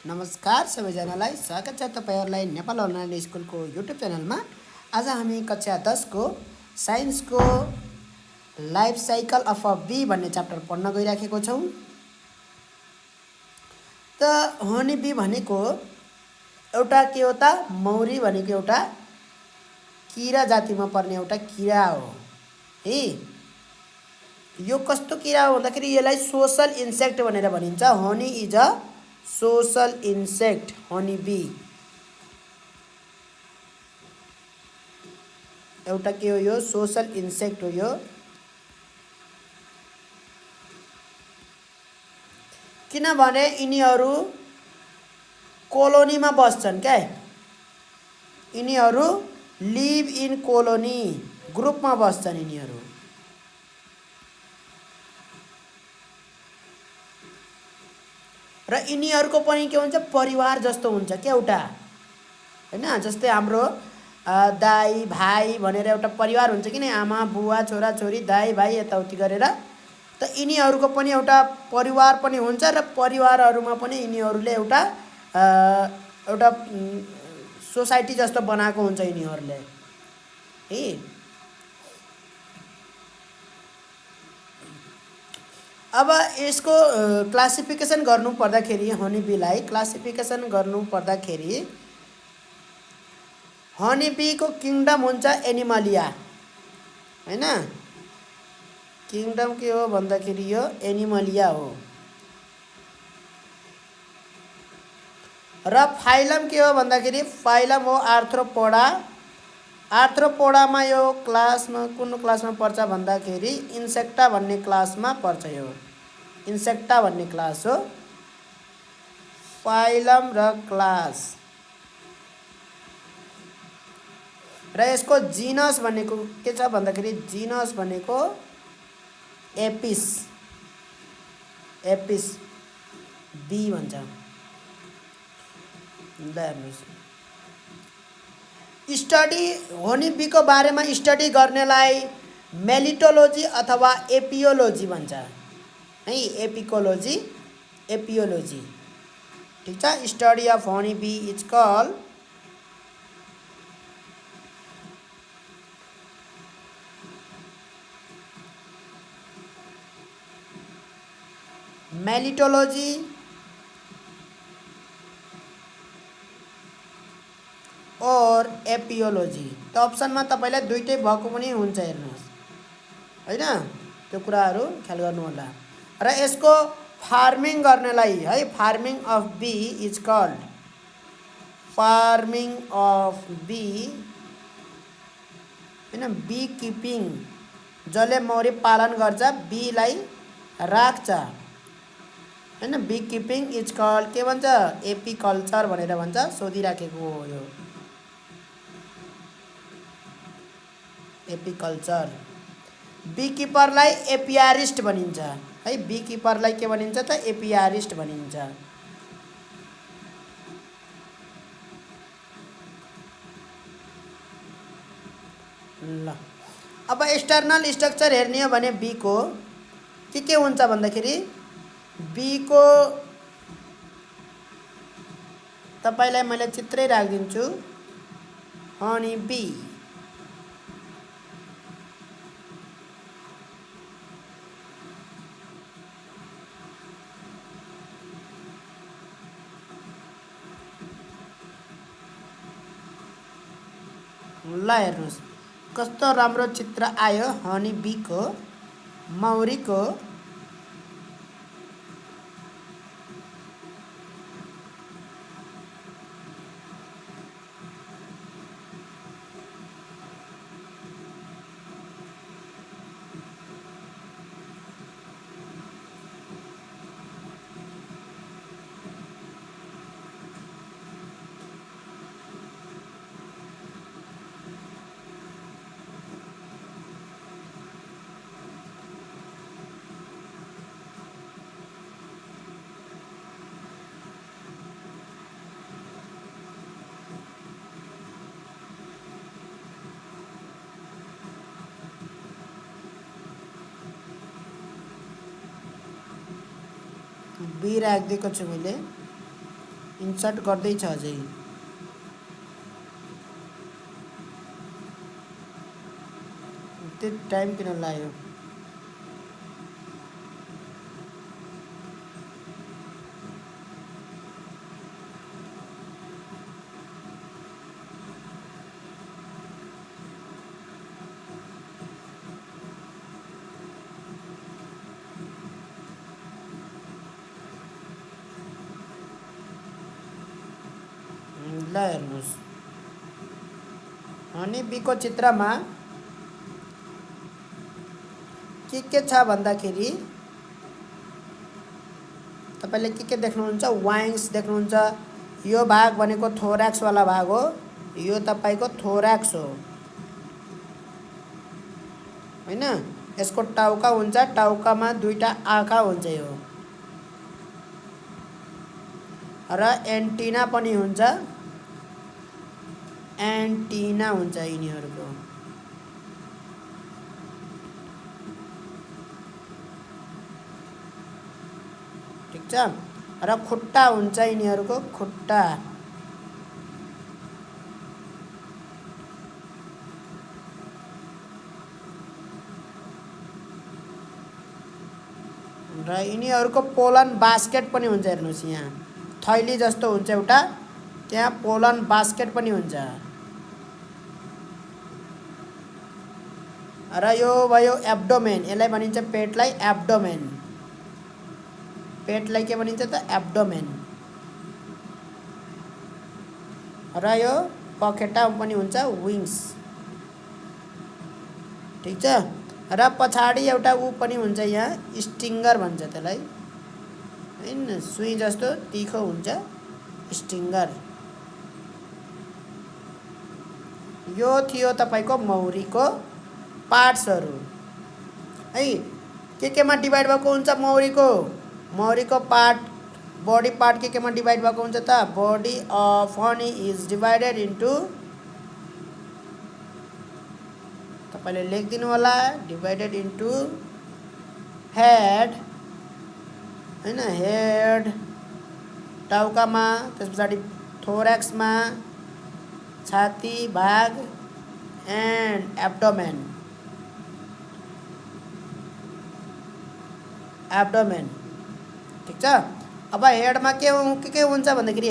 नमस्कार सबैजनालाई स्वागत छ तपाईहरुलाई नेपाल अनलाइन स्कुलको युट्युब च्यानलमा। आज हामी कक्षा 10 को साइन्सको life cycle of a bee भन्ने च्याप्टर पढ्न गइराखेको छौं। त हनी बी भनेको एउटा के हो त मौरी भनेको एउटा किरा जातिमा पर्ने एउटा किरा हो है। यो कस्तो किरा हो भन्दाखेरि यसलाई सोशल इन्सेक्ट भनेर भनिन्छ। Honey is a social insect, honey bee एउटा के हो यो सोशल इन्सेक्ट हो यो। किनभने यिनीहरू कोलोनीमा बस्छन् क्या। यिनीहरू लिभ इन कोलोनी, ग्रुपमा बस्छन् यिनीहरू। र यिनीहरूको पनि के हुन्छ परिवार जस्तो हुन्छ क्या एउटा हैन। जस्तै हाम्रो दाइ भाइ भनेर एउटा परिवार हुन्छ किन, आमा बुवा छोरा छोरी दाइ भाइ यताउति गरेर। त यिनीहरूको पनि एउटा परिवार पनि हुन्छ र परिवारहरूमा पनि यिनीहरूले एउटा एउटा सोसाइटी जस्तो बनाएको हुन्छ यिनीहरूले है। अब यसको क्लासिफिकेसन गर्नु पर्दाखेरि हनी बीलाई क्लासिफिकेसन गर्नु पर्दाखेरि हनी बी को किङडम हुन्छ एनिमलिया हैन। किङडम के हो भन्दाखेरि यो एनिमलिया हो। र फाइलम के हो भन्दाखेरि फाइलम हो आर्थ्रोपोडा। आर्थ्रोपोडामा यो क्लासमा कुन क्लासमा पर्छ भन्दाखेरि इन्सेक्टा भन्ने क्लासमा पर्छ। यो इन्सेक्टा भन्ने क्लास हो। फाइलम र क्लास र यसको जिनस भनेको के छ भन्दाखेरि जिनस भनेको एपिस, एपिस बी भन्छ। स्टडी हनी बी को बारेमा स्टडी गर्नेलाई मेलिटोलोजी अथवा एपियोलोजी भन्छ है। एपिकोलोजी एपियोलोजी ठीक छ। Study of honey bee is called melittology और एपियोलोजी। त अप्सनमा तपाईलाई दुईटै भएको पनि हुन्छ हेर्नुस् हैन। त्यो कुराहरु ख्याल गर्नु होला। र यसको फार्मिङ गर्नलाई है farming of bee is called farming of bee हैन। बी किपिङ जसले मौरी पालन गर्छ बी लाई राख्छ हैन। बी किपिङ इज कॉल्ड के भन्छ एपिकल्चर भनेर भन्छ। सोधिराखेको हो यो एपिकल्चर। बी किपरलाई एपियारिस्ट भनिन्छ है। बी किपरलाई के भनिन्छ त एपियारिस्ट भनिन्छ। ल अब एक्सटर्नल स्ट्रक्चर हेर्ने हो भने बी को के हुन्छ भन्दाखेरि बी को तपाईलाई मैले चित्रै राखिदिन्छु। हनी बी ल हेर्नुस् कस्तो राम्रो चित्र आयो हनी बी को मौरी को। बी राखिदिएको छु मैले। इन्सर्ट गर्दैछ अझै। त्यति टाइम किन लाग्यो? ल हेर्नुहोस्, हनी बीको चित्रमा के छ भन्दाखेरि तपाईँले के देख्नुहुन्छ? वाइङ्स देख्नुहुन्छ। यो भाग भनेको थोर्याक्सवाला भाग हो। यो तपाईँको थोर्याक्स हो होइन। यसको टाउका हुन्छ, टाउकामा दुईटा आँखा हुन्छ यो, र एन्टिना पनि हुन्छ। एन्टिना हुन्छ यिनीहरूको। ठिक छ। र खुट्टा हुन्छ यिनीहरूको, खुट्टा। र यिनीहरूको पोलन बास्केट पनि हुन्छ। हेर्नुहोस्, यहाँ थैली जस्तो हुन्छ एउटा, त्यहाँ पोलन बास्केट पनि हुन्छ। र यो भयो एब्डोमेन। यसलाई भनिन्छ पेटलाई एब्डोमेन। पेटलाई के भनिन्छ त? एब्डोमेन। र यो पखेटा पनि हुन्छ, विङ्स। ठिक छ। र पछाडि एउटा ऊ पनि हुन्छ, यहाँ स्टिङ्गर भन्छ त्यसलाई होइन, सुई जस्तो तिखो हुन्छ, स्टिङ्गर। यो थियो तपाईँको मौरीको पार्ट्सहरू है। केमा डिभाइड भएको हुन्छ मौरीको? मौरीको पार्ट, बडी पार्ट केमा डिभाइड भएको हुन्छ त? Body of honey is divided into, तपाईँले लेखिदिनु होला, डिभाइडेड इन्टु हेड होइन, हेड टाउकामा, त्यस पछाडि थोर्याक्समा, छाती भाग, एन्ड एब्डोमेन। एब्डोमेन। ठिक छ। अब हेडमा के हुन्छ भन्दाखेरि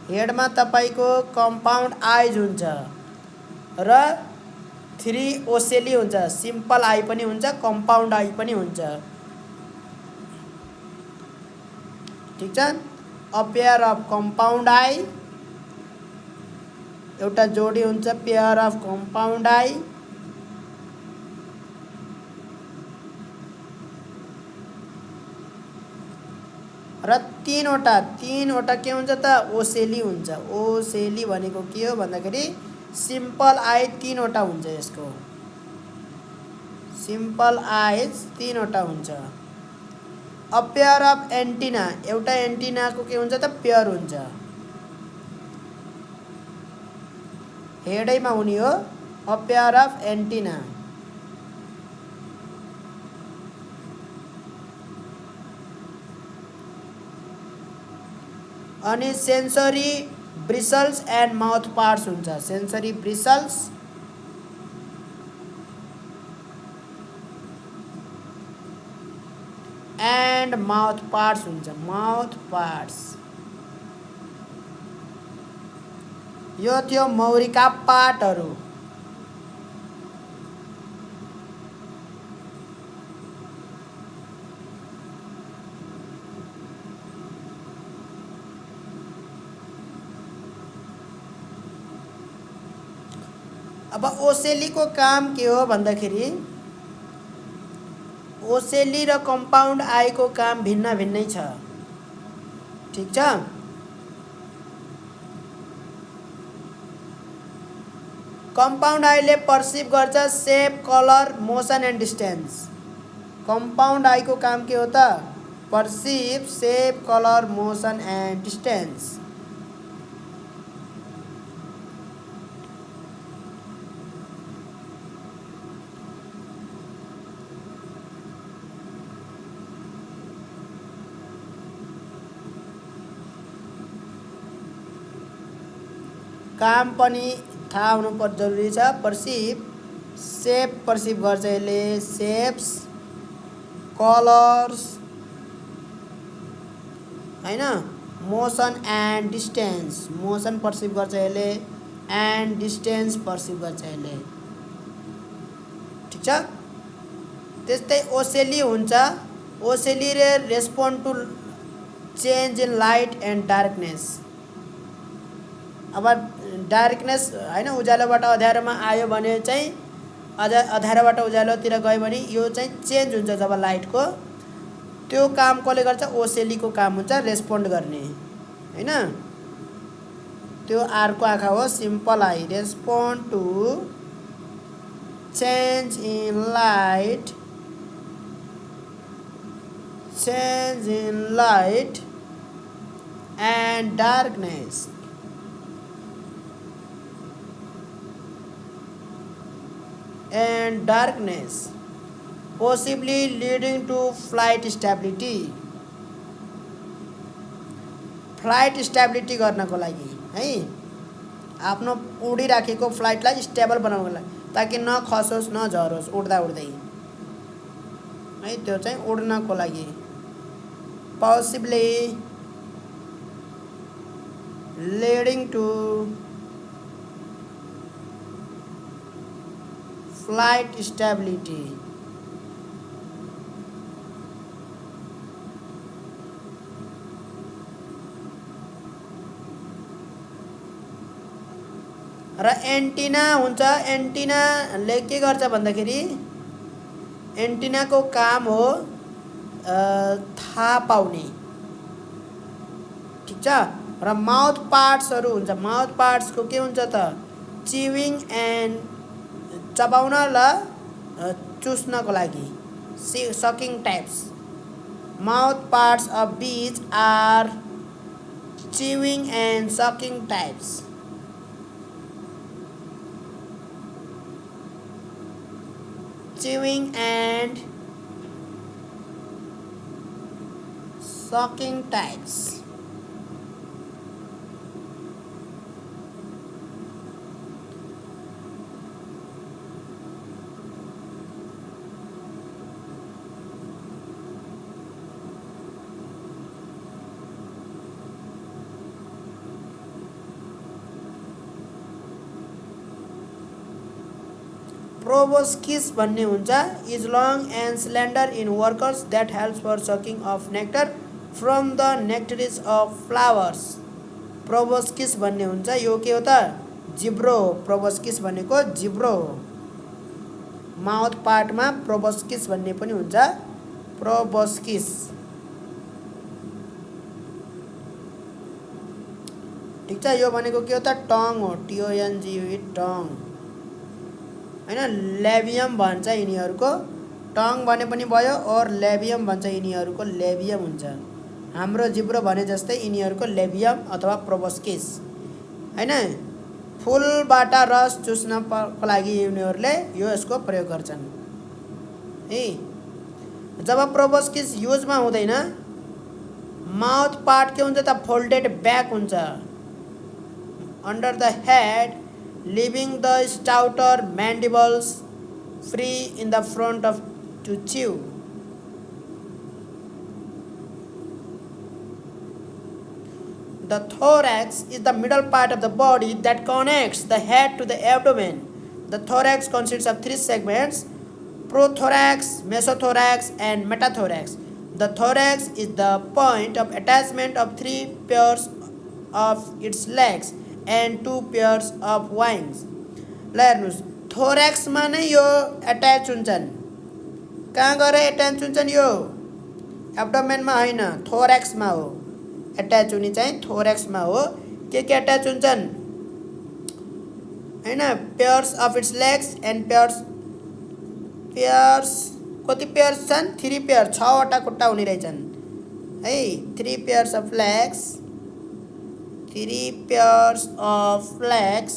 हेडमा तपाईँको कम्पाउन्ड आइज हुन्छ र 3 ओसेली हुन्छ। सिम्पल आई पनि हुन्छ, कम्पाउन्ड आई पनि हुन्छ। ठिक छ। A pair of compound eye, एउटा जोडी हुन्छ पेयर अफ कम्पाउन्ड आई, र तीनवटा के हुन्छ त? ओसेली हुन्छ। ओसेली भनेको के हो भन्दाखेरि सिम्पल आई 3वटा हुन्छ। यसको सिम्पल आइज 3वटा हुन्छ। अ पेयर अफ एन्टिना, एउटा एन्टिनाको के हुन्छ त? पेयर हुन्छ। हेडैमा हुने हो, अ पेयर अफ एन्टिना। अनि sensory bristles and mouth parts हुन्छ। Sensory bristles and mouth parts हुन्छ। Mouth parts. यो थियो मौरीका पार्टहरू। अब ओसेलीको काम के हो भन्दाखेरि, ओसेली र कम्पाउन्ड आईको काम भिन्नै छ। ठिक छ। कम्पाउन्ड आईले पर्सिभ गर्छ shape, colour, motion and distance. Compound आईको काम के हो त? Perceive shape, colour, motion and distance. काम पनि थाहा हुनु जरुरी छ। पर्सिभ सेप पर्सिभ गर्छ यसले, सेप्स कलर्स हैन, motion and distance, motion perceive गर्छ यसले एन्ड डिस्टेन्स पर्सिभ गर्छ यसले। ठिक छ। त्यस्तै ओसेली हुन्छ, ओसेली रे respond to change in light and darkness. अब डार्कनेस हैन, उज्यालोबाट अँध्यारोमा आयो भने चाहिँ अँध्यारोबाट उज्यालोतिर गयो भने यो चाहिँ चेन्ज हुन्छ जब लाइटको, त्यो काम कसले गर्छ? ओसेलीको काम हुन्छ रेस्पोन्ड गर्ने हैन। त्यो आरको आँखा हो, simple eye, respond to change in light, change in light and darkness. And darkness, possibly leading to flight stability, flight stability गर्नको लागि है, आफ्नो उडिराखेको फ्लाइटलाई स्टेबल बनाउनको लागि, ताकि न खसोस् न झरोस् उड्दा उड्दै है, त्यो चाहिँ उड्नको लागि। possibly leading to flight stability। र एन्टिना हुन्छ, एन्टिनाले के गर्छ भन्दाखेरि एन्टिनाको काम हो थाहा पाउने। ठिक छ। र माउथ पार्ट्सहरू हुन्छ, माउथ पार्ट्सको के हुन्छ त? चिविङ एन्ड चबाउन ल चुस्नको लागि, sucking types. Mouth parts of bees are chewing and sucking types. Chewing and sucking types. Proboscis भन्ने हुन्छ, is long and slender in workers that helps for sucking of nectar from the nectaries of flowers. Proboscis भन्ने हुन्छ, यो के हो त? जिब्रो हो। प्रोबोस्किस भनेको जिब्रो हो। माउथ पार्टमा प्रोबोस्किस भन्ने पनि हुन्छ, प्रोबोस्किस। ठिक छ। यो भनेको के हो त? टङ हो, TONG, टङ हैन। लेबियम भन्छ यिनीहरूको, टङ भने पनि भयो, और लेबियम भन्छ यिनीहरूको, लेबियम हुन्छ। हाम्रो जिब्रो भने जस्तै यिनीहरूको लेबियम अथवा प्रोबोस्किस हैन। फुलबाट रस चुस्नको लागि यिनीहरूले यसको प्रयोग गर्छन् है। जब प्रोबोस्किस युजमा हुँदैन, माउथ पार्ट के हुन्छ त? फोल्डेड ब्याक हुन्छ under the head, leaving the stouter mandibles free in the front of to chew. The thorax is the middle part of the body that connects the head to the abdomen. The thorax consists of three segments: prothorax, mesothorax, and metathorax. The thorax is the point of attachment of three pairs of its legs and two pairs of wings। ल हेर्नुहोस्, थोरेक्समा नै यो attach हुन्छन्। कहाँ गएर attach हुन्छन्? यो एब्डोमेनमा होइन, थोरेक्समा हो एट्याच हुने चाहिँ, थोरेक्समा हो। के एट्याच हुन्छन् हैन? Pairs of its legs and pairs कति पेयर्स छन्? 3 पेयर, 6वटा खुट्टा हुने रहेछन् है। 3 pairs of legs, 3 pairs of legs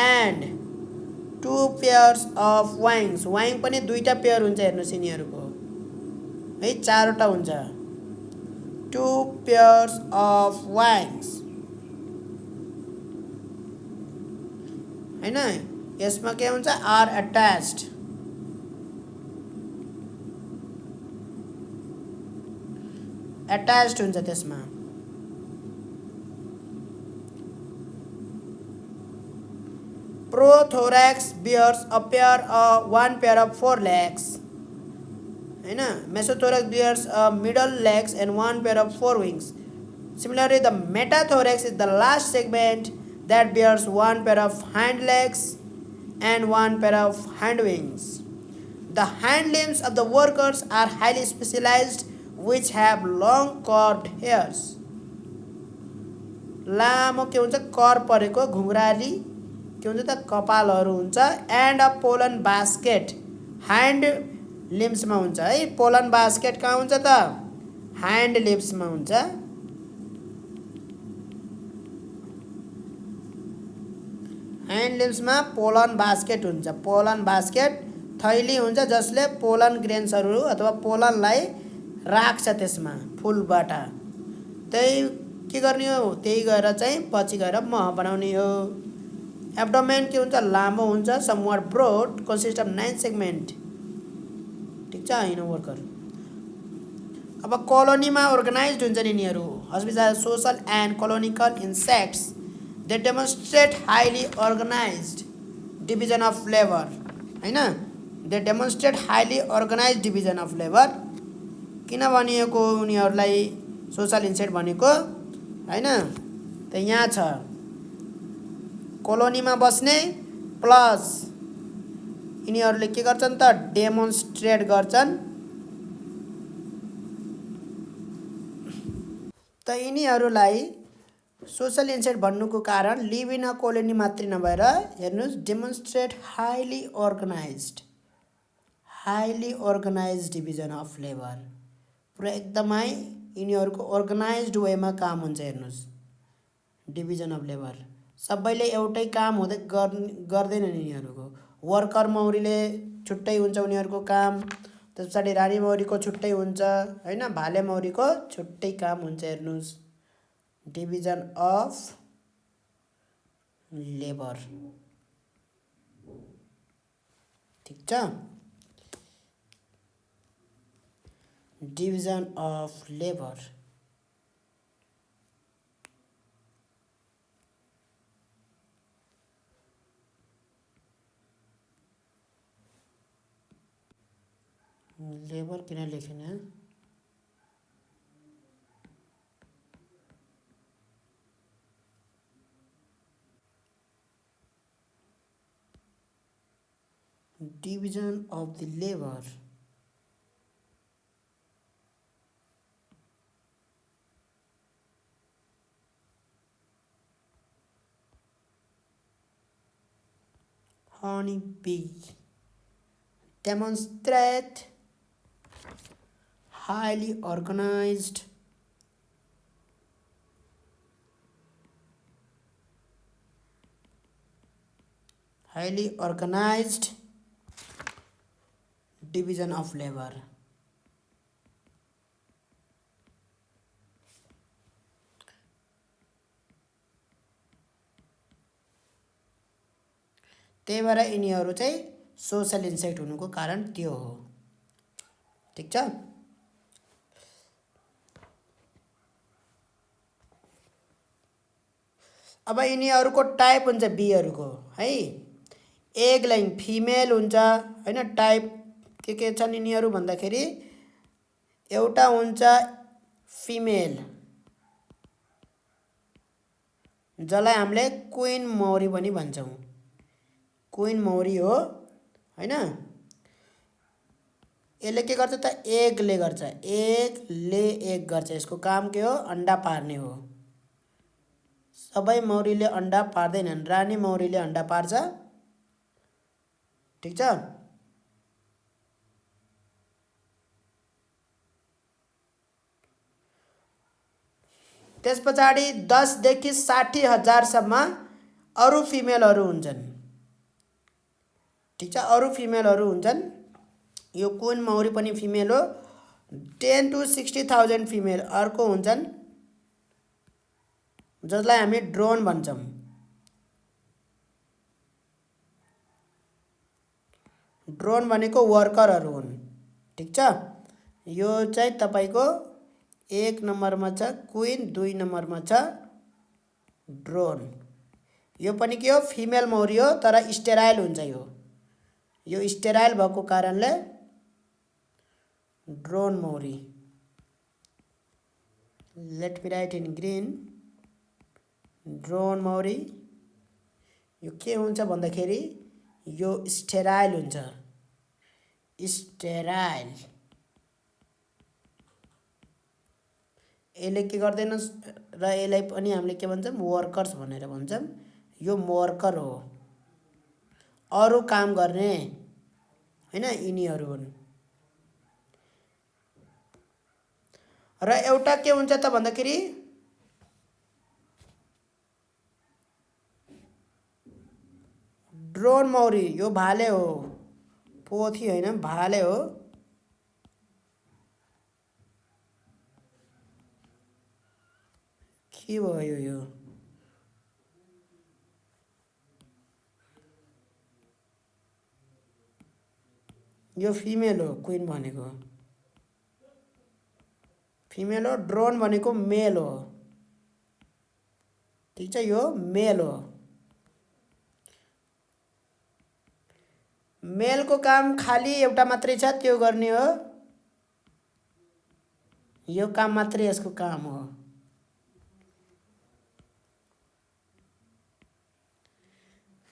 and 2 pairs of wings। वाइङ पनि 2टा पेयर हुन्छ, हेर्नुहोस् यिनीहरूको है, 4वटा हुन्छ। 2 pairs of wings। हैन। यसमा के हुन्छ आर अट्याच्ड, अट्याच्ड हुन्छ त्यसमा। Prothorax bears one pair of four legs, हैन। मेसोथोरैक्स bears middle legs and one pair of four wings. Similarly, the metathorax is the last segment that bears one pair of hind legs and one pair of hind wings. The hind limbs of the workers are highly specialized, which have long curved hairs. लामो के हुन्छ कर परेको घुङ्राली के हुन्छ त कपालहरू हुन्छ। एन्ड अ पोलन बास्केट हाइन्ड लिम्समा हुन्छ है। पोलन बास्केट कहाँ हुन्छ त हाइन्ड लिम्समा हुन्छ। हाइन्ड लिम्समा पोलन बास्केट हुन्छ। पोलन बास्केट थैली हुन्छ जसले पोलन ग्रेन्सहरू अथवा पोलनलाई राख्छ त्यसमा फुलबाट। त्यही के गर्ने हो, त्यही गएर चाहिँ पछि गएर मह बनाउने हो। एब्डोमेन के हुन्छ लामो हुन्छ, somewhat broad, consist of 9 segment. ठिक छ हैन वर्कर। अब कोलोनीमा अर्गनाइज्ड हुन्छन् यिनीहरू। हस्पिस are social and colonial insects. They demonstrate highly organised division of labour, हैन। They demonstrate highly organised division of labour. किन भनिएको उनीहरूलाई सोशल इन्सेक्ट भनेको, हैन। त यहाँ छ कोलोनीमा बस्ने प्लस यिनीहरूले के गर्छन् त डेमोन्स्ट्रेट गर्छन्। त यिनीहरूलाई सोशल इन्सेक्ट भन्नुको कारण लिभ इन अ कोलोनी मात्रै नभएर हेर्नुहोस् demonstrate highly organised division of labour. पुरा एकदमै यिनीहरूको अर्गनाइज्ड वेमा काम हुन्छ। हेर्नुहोस् डिभिजन अफ लेबर सबैले एउटै काम हुँदै गर्दैनन् यिनीहरूको। वर्कर मौरीले छुट्टै हुन्छ उनीहरूको काम, त्यस पछाडि रानी मौरीको छुट्टै हुन्छ, हैन। भाले मौरीको छुट्टै काम हुन्छ। हेर्नुहोस् डिभिजन अफ लेबर। ठिक छ, डिभिजन अफ लेबर। लेबर किन लेखेन, division of the labour. Honey bee demonstrate highly organized division of labor। त्यही भएर यिनीहरू चाहिँ सोशल इन्सेक्ट हुनुको कारण त्यो हो। ठिक छ। अब यिनीहरूको टाइप हुन्छ बीहरूको है। एग लाइन फिमेल हुन्छ, हैन। टाइप के छन् यिनीहरू भन्दाखेरि एउटा हुन्छ फिमेल जसलाई हामीले क्वीन मौरी पनि भन्छौँ। क्वीन मौरी हो, हैन। यसले के गर्छ त एगले गर्छ, एग गर्छ। यसको काम के हो अन्डा पार्ने हो। सबै मौरीले अन्डा पार्दैनन्, रानी मौरीले अन्डा पार्छ। ठिक छ। त्यस पछाडि 10 देखि 60 हजारसम्म अरू फिमेलहरू हुन्छन्। ठिक छ, अरू फिमेलहरू हुन्छन्। यो क्वीन मौरी पनि फिमेल हो। 10 to 60,000 फिमेल अर्को हुन्छन् जसलाई हामी ड्रोन भन्छौँ। ड्रोन भनेको वर्करहरू हुन्। ठिक छ, यो चाहिँ तपाईँको 1 नम्बरमा छ क्विन, 2 नम्बरमा छ ड्रोन। यो पनि के हो, फिमेल मौरी हो तर स्टेराइल हुन्छ। यो स्टेराइल भएको कारणले ड्रोन मौरी। Let me right in green, drone मौरी। यो के हुन्छ भन्दाखेरि यो स्टेराइल हुन्छ, स्टेराइल। यसले के गर्दैन र यसलाई पनि हामीले के भन्छौँ, वर्कर्स भनेर भन्छौँ। यो वर्कर हो, अरू काम गर्ने हैन, यिनीहरू हुन्। र एउटा के हुन्छ त भन्दाखेरि ड्रोन मौरी, यो भाले हो, पोथी हैन, भाले हो। के भयो यो फिमेल हो, क्वीन भनेको फिमेल हो, ड्रोन भनेको मेल हो। ठीक छ, यो मेल हो। मेलको काम खाली एउटा मात्रै छ, त्यो गर्ने हो। यो काम मात्रै यसको काम हो।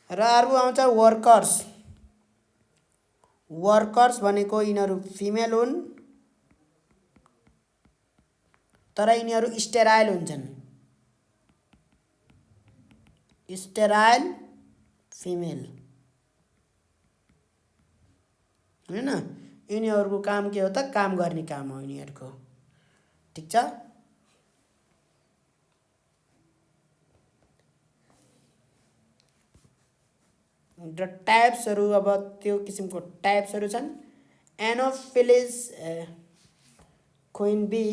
र अर्को आउँछ वर्कर्स। वर्कर्स भनेको यिनीहरू फिमेल हुन् तर यिनीहरू स्टेराइल हुन्छन्, स्टेराइल फिमेल हैन। यिनीहरूको काम के हो त, काम गर्ने काम हो यिनीहरूको। ठीक छ, र टाइप्सहरू, अब त्यो किसिमको टाइप्सहरू छन्। एनोफिलिस क्वीन बी,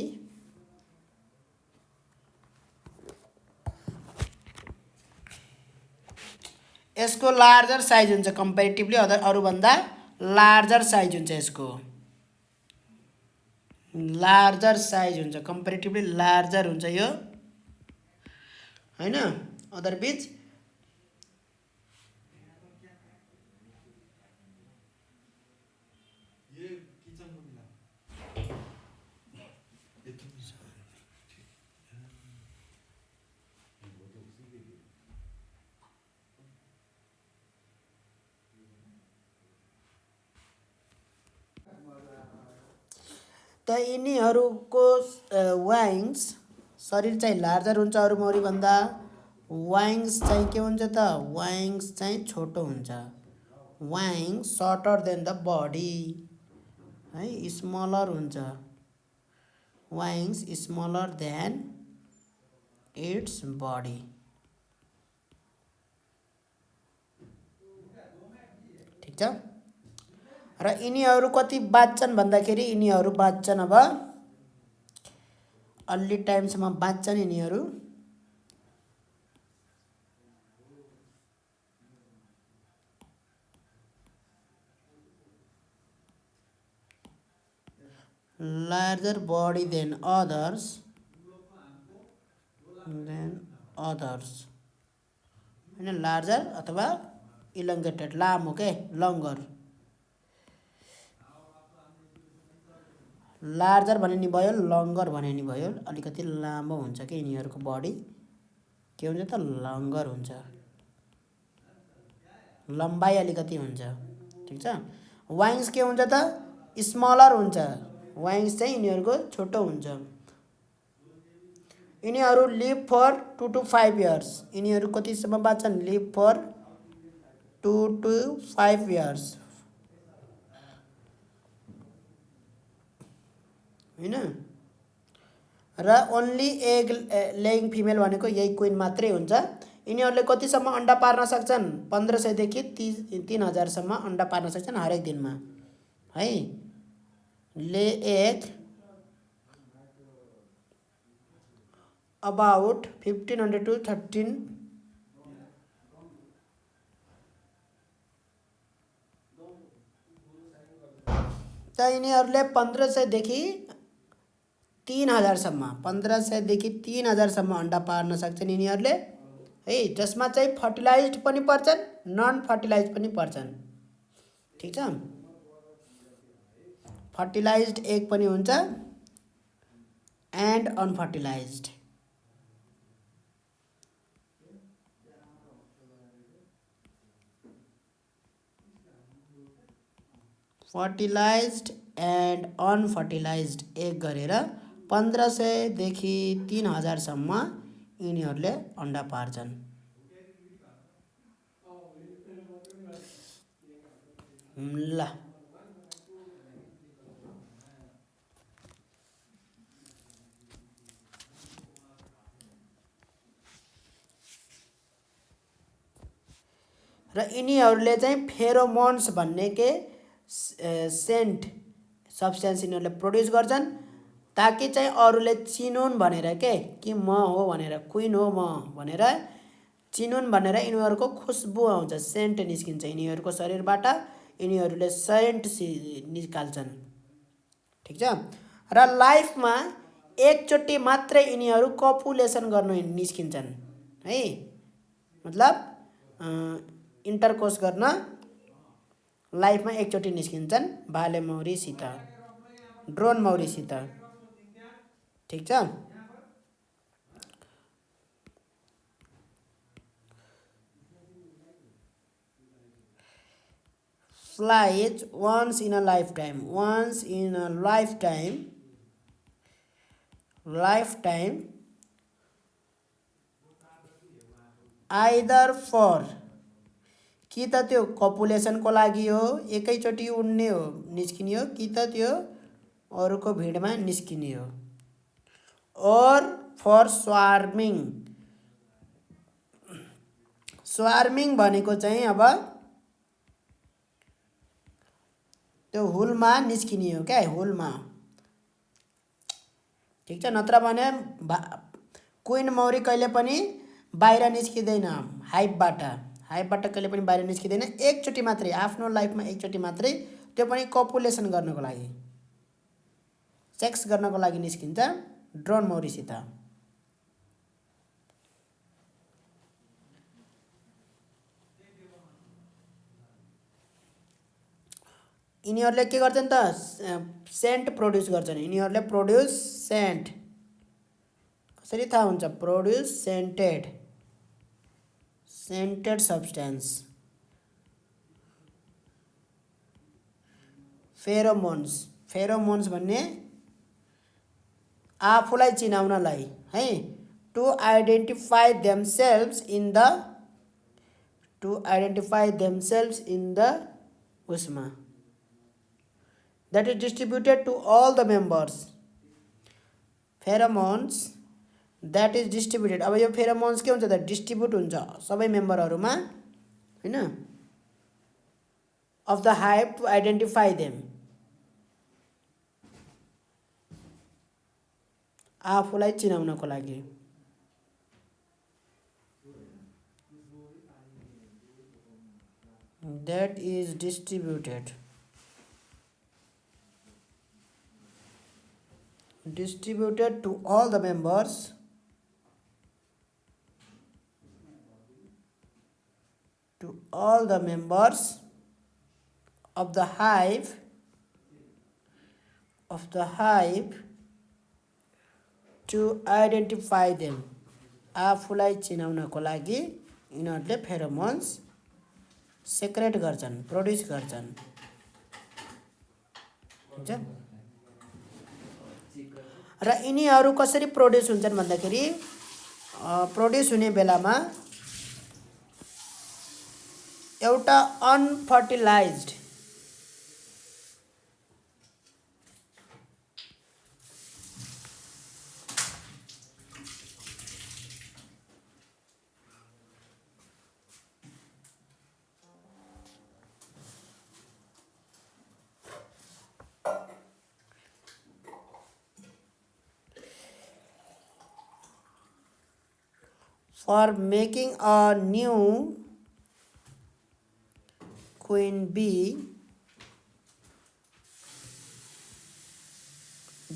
यसको लार्जर साइज हुन्छ कम्पेरिटिभली अरूभन्दा लार्जर साइज हुन्छ। यसको लार्जर साइज हुन्छ, कम्पेरिटिभली लार्जर हुन्छ यो हैन, अदर बीच। त यिनीहरूको वाइङ्स, शरीर चाहिँ लार्जर हुन्छ अरू मौरीभन्दा। वाइङ्स चाहिँ के हुन्छ त, वाइङ्स चाहिँ छोटो हुन्छ। वाइङ्स सर्टर देन द बडी है, स्मलर हुन्छ। वाइङ्स स्मलर देन इट्स बडी। ठिक छ, र यिनीहरू कति बाँच्छन् भन्दाखेरि यिनीहरू बाँच्छन् अब अलि टाइमसम्म बाँच्छन् यिनीहरू। लार्जर बडी देन अदर्स हैन, लार्जर अथवा इलङ्गेटेड, लामो के, लङ्गर। लार्जर भने नि भयो, लङ्गर भने नि भयो, अलिकति लामो हुन्छ कि यिनीहरूको बडी के हुन्छ त, लङ्गर हुन्छ, लम्बाइ अलिकति हुन्छ। ठिक छ, वाइङ्स के हुन्छ त, स्मलर हुन्छ। वाइङ्स चाहिँ यिनीहरूको छोटो हुन्छ। यिनीहरू लिभ फर 2 to 5 years। यिनीहरू कतिसम्म बाँच्छन्, लिभ फर 2 to 5 years हैन। र ओन्ली एग लेइङ फिमेल भनेको यही क्वीन मात्रै हुन्छ। यिनीहरूले कतिसम्म अन्डा पार्न सक्छन्, 1500 देखि 3000 सम्म अन्डा पार्न सक्छन् हरेक दिनमा है। ले एग about 1500 to 13 . त यिनीहरूले 1500 देखि 3000 सम्म 1500 देखि 3000 सम्म अन्डा पार्न सक्छन् यिनीहरूले है, जसमा चाहिँ फर्टिलाइज्ड पनि पर्छन् नन फर्टिलाइज्ड पनि पर्छन्। ठिक छ, फर्टिलाइज्ड एग पनि हुन्छ and unfertilised. Fertilised and unfertilised egg गरेर 1500 देखि 3000सम्म यिनीहरूले अन्डा पार्छन्। ल र यिनीहरूले चाहिँ फेरोमोन्स भन्ने के सेन्ट सब्सटेन्स यिनीहरूले प्रड्युस गर्छन् ताकि चाहिँ अरूले चिनुन् भनेर के कि म हो भनेर, क्विन हो म भनेर चिनुन् भनेर यिनीहरूको खुसबु आउँछ, सेन्ट निस्किन्छ यिनीहरूको शरीरबाट, यिनीहरूले सेन्ट निकाल्छन्। ठिक छ, र लाइफमा एकचोटि मात्रै यिनीहरू कपुलेसन गर्न निस्किन्छन् है, मतलब इन्टरकोर्स गर्न लाइफमा एकचोटि निस्किन्छन् भाले मौरीसित, ड्रोन मौरीसित। ठिक छ, flies once in a lifetime, once in a lifetime either for कि त त्यो कपुलेसनको लागि हो, एकैचोटि उड्ने हो निस्किने हो, कि त त्यो अरूको भिडमा निस्किने हो, और फर स्वार्मिङ। स्वार्मिङ भनेको चाहिँ अब त्यो हुलमा निस्किने हो क्या, हुलमा। ठिक छ, नत्र भने क्विन मौरी कहिले पनि बाहिर निस्किँदैन हाइभबाट, हाइभबाट कहिले पनि बाहिर निस्किँदैन, एकचोटि मात्रै आफ्नो लाइफमा एकचोटि मात्रै, त्यो पनि कपुलेसन गर्नको लागि, सेक्स गर्नको लागि निस्किन्छ ड्रोन मौरीसित। यिनीहरूले के गर्छन् त सेन्ट प्रड्युस गर्छन्, यिनीहरूले प्रड्युस सेन्ट, कसरी थाहा हुन्छ, produce scented substance, pheromones. Pheromones भन्ने आफूलाई चिनाउनलाई है, to identify themselves in the उसमा, that is distributed to all the members, pheromones that is distributed। अब यो फेरोमोन्स के हुन्छ त, डिस्ट्रिब्युट हुन्छ सबै मेम्बरहरूमा हैन, of the hive to identify them, आफूलाई चिनाउनको लागि। that is distributed to all the members of the hive to identify them, आफूलाई चिनाउनको लागि यिनीहरूले फेरोमोन्स सेक्रेट गर्छन्, प्रड्युस गर्छन्। हुन्छ, र यिनीहरू कसरी प्रड्युस हुन्छन् भन्दाखेरि प्रड्युस हुने बेलामा एउटा unfertilised for making a new queen bee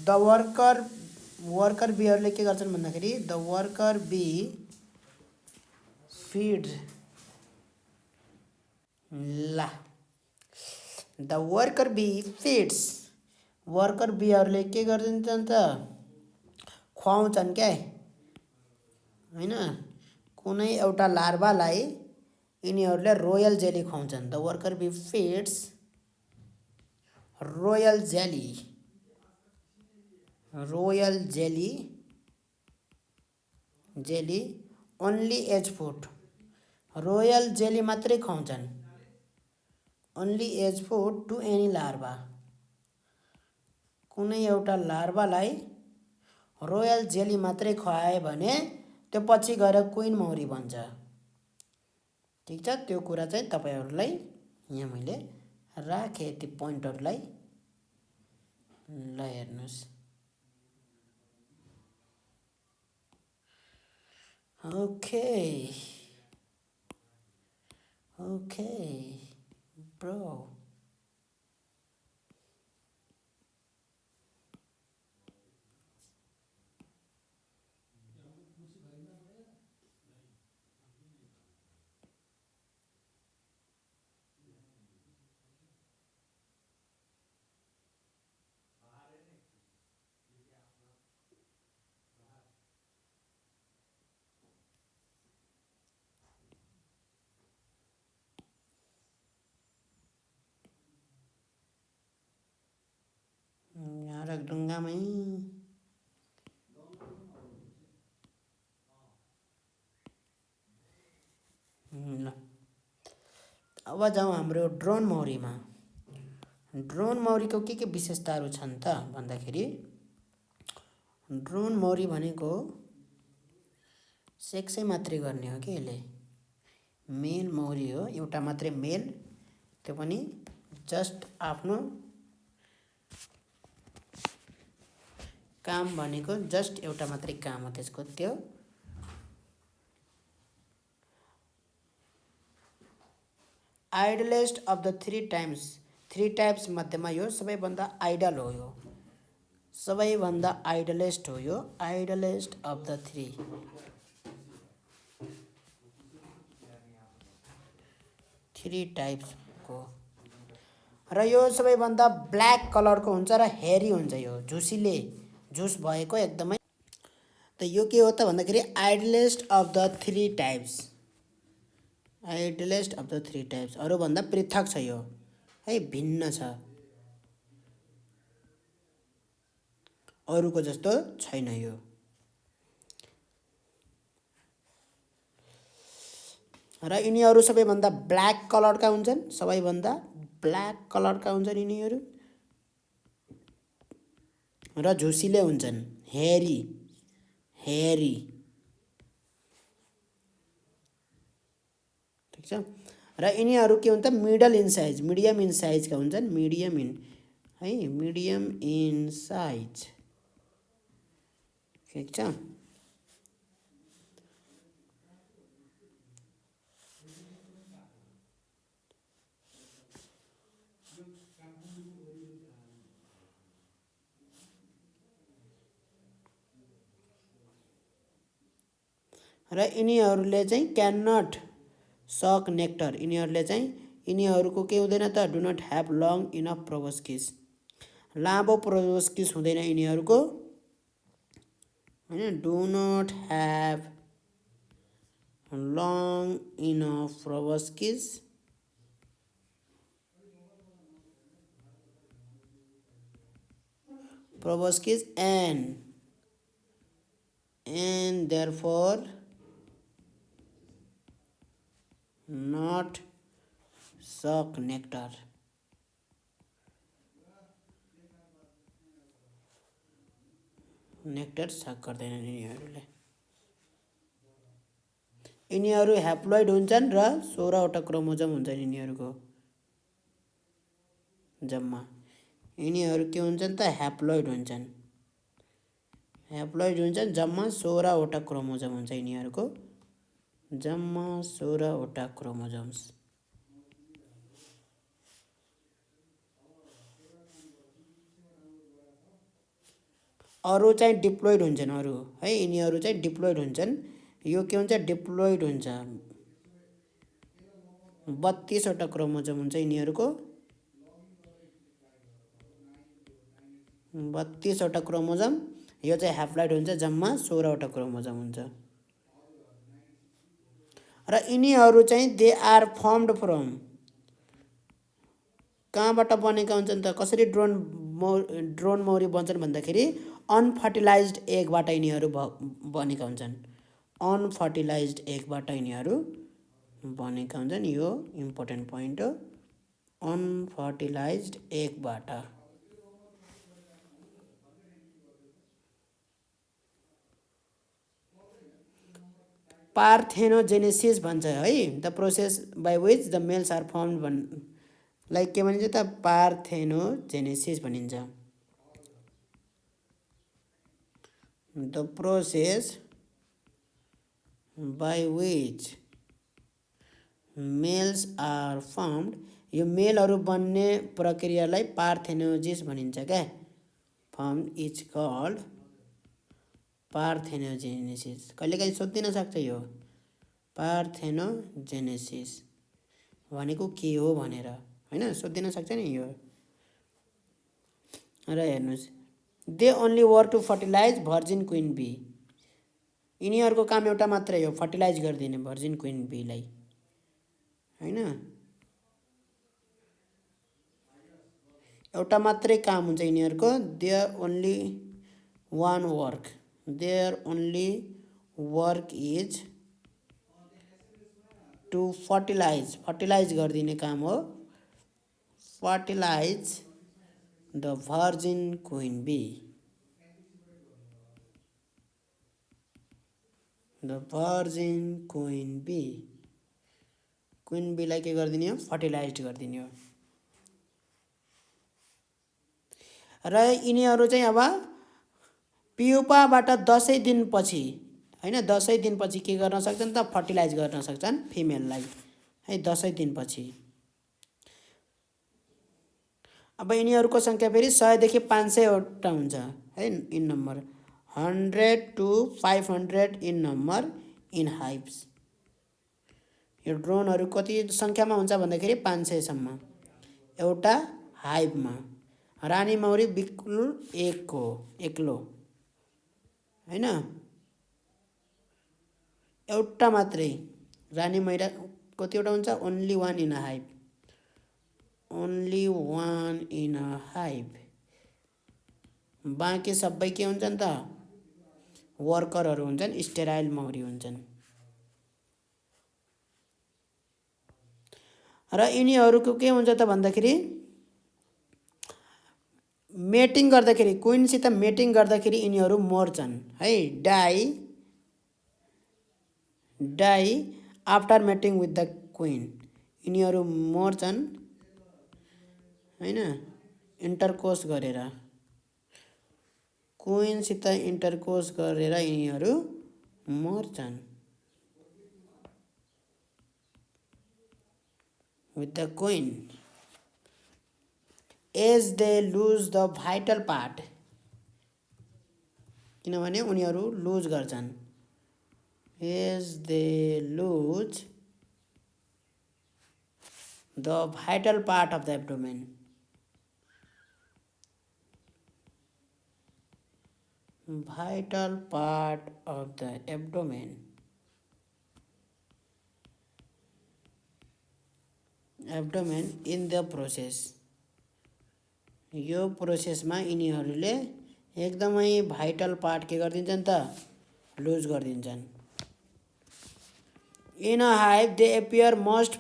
the worker बीहरूले के गर्छन् भन्दाखेरि द वर्कर बी फिड ला the worker bee feeds worker बीहरूले के गरिदिन्छन् त खुवाउँछन् क्या होइन कुनै एउटा लार्भालाई यिनीहरूले रोयल जेली खुवाउँछन् the worker bee feeds royal jelly only as food royal jelly मात्रै खुवाउँछन् only as food to any larva कुनै एउटा लार्भालाई रोयल जेली मात्रै खुवाए भने त्यो पछि गएर क्विन मौरी बन्छ ठिक छ त्यो कुरा चाहिँ तपाईहरुलाई यहाँ मैले राखे ती पोइन्टहरुलाई ल हेर्नुस् ओके ब्रो यहाँ ढुङ्गामै ल अब जाउँ हाम्रो ड्रोन मौरीमा ड्रोन मौरीको के विशेषताहरू छन् त भन्दाखेरि ड्रोन मौरी भनेको सेक्सै मात्रै गर्ने हो कि यसले मेल मौरी हो एउटा मात्रै मेल त्यो पनि जस्ट आफ्नो काम भनेको जस्ट एउटा मात्रै काम हो त्यसको त्यो आइडलेस्ट अफ द थ्री टाइप्स मध्येमा यो सबैभन्दा आइडल हो यो सबैभन्दा आइडलेस्ट हो यो आइडलेस्ट अफ द थ्री टाइप्सको र यो सबैभन्दा ब्ल्याक कलरको हुन्छ र हेरी हुन्छ यो झुस भएको एकदमै त यो के हो त भन्दाखेरि आइडलेस्ट अफ द थ्री टाइप्स अरूभन्दा पृथक छ यो है भिन्न छ अरूको जस्तो छैन यो र यिनीहरू सबैभन्दा ब्ल्याक कलरका हुन्छन् यिनीहरू र झुसिले हुन्छन् हेरी ठिक छ र यिनीहरू के हुन्छ मिडियम इन साइजका हुन्छन् मिडियम इन साइज ठिक छ र यिनीहरूले चाहिँ क्यान नट सक नेक्टर यिनीहरूको के हुँदैन त do not have long enough proboscis लामो प्रोबोस्किस हुँदैन यिनीहरूको हैन do not have long enough proboscis and therefore not suck nectar suck गर्दैनन् यिनीहरू ह्याप्लोइड हुन्छन् र 16 वटा क्रोमोजोम हुन्छन् यिनीहरूको जम्मा यिनीहरू के हुन्छन् त ह्याप्लोइड हुन्छन् जम्मा 16 वटा क्रोमोजोम हुन्छ यिनीहरूको जम्मा 16 वटा क्रोमोजोम्स अरू चाहिँ डिप्लोइड हुन्छन् अरू है यिनीहरू चाहिँ डिप्लोइड हुन्छन् यो के हुन्छ डिप्लोइड हुन्छ 32 वटा क्रोमोजोम हुन्छ यिनीहरूको 32 वटा क्रोमोजोम यो चाहिँ हाफ प्लॉइड हुन्छ जम्मा 16 वटा क्रोमोजोम हुन्छ र यिनीहरू चाहिँ दे आर फर्मड फ्रम कहाँबाट बनेका हुन्छन् त कसरी ड्रोन मौरी बन्छन् भन्दाखेरि अनफर्टिलाइज्ड एगबाट यिनीहरू बनेका हुन्छन् अनफर्टिलाइज्ड एगबाट यिनीहरू बनेका हुन्छन् यो इम्पोर्टेन्ट पोइन्ट हो अनफर्टिलाइज्ड एगबाट पार्थेनोजेनेसिस भन्छ है the process by which the males are formed like के भनिन्छ त पार्थेनोजेनेसिस भनिन्छ the process by which males are formed यो मेलहरू बन्ने प्रक्रियालाई पार्थेनोजिस भनिन्छ क्या फर्मड इज कल्ड पार्थेनोजेनेसिस कहिलेकाहीँ सोधिन सक्छ यो पार्थेनोजेनेसिस भनेको के हो भनेर हैन सोधिन सक्छ नि यो र हेर्नुस् they only work to fertilise virgin queen bee यिनीहरूको काम एउटा मात्रै हो फर्टिलाइज गरिदिने भर्जिन क्वीन बीलाई हैन एउटा मात्रै काम हुन्छ यिनीहरूको their only one work their only work is to fertilise गरिदिने काम हो fertilise the virgin queen bee the virgin queen बीलाई के गरिदिने हो फर्टिलाइज गरिदिने हो र यिनीहरू चाहिँ अब प्युपाबाट 10 दिनपछि हैन 10 दिनपछि के गर्न सक्छन् त फर्टिलाइज गर्न सक्छन् फिमेललाई है 10 दिनपछि अब यिनीहरूको संख्या फेरि 100 देखि 500 वटा हुन्छ है in number 100 to 500 in number in hives यो ड्रोनहरू कति संख्यामा हुन्छ भन्दाखेरि 500 सम्म एउटा हाइभमा रानी मौरी बिल्कुल एक्लो हैन एउटा मात्रै रानी मैरा कतिवटा हुन्छ only one in a hive only one in a hive बाँकी सबै के हुन्छन् त वर्करहरू हुन्छन् स्टेराइल मौरी हुन्छन् र यिनीहरूको के हुन्छ त भन्दाखेरि मेटिङ गर्दाखेरि क्वीनसित मेटिङ गर्दाखेरि यिनीहरू मर्छन् है die after mating with the queen यिनीहरू मर्छन् हैन इन्टरकोर्स गरेर क्वीनसित इन्टरकोर्स गरेर यिनीहरू मर्छन् with the queen as they lose the vital part किनभने उनीहरू लुज गर्छन् as they lose the vital part of the abdomen vital part of the abdomen in the process यो प्रोसेसमा यिनीहरूले एकदमै भाइटल पार्ट के गरिदिन्छन् त लुज गरिदिन्छन् in a hive they appear most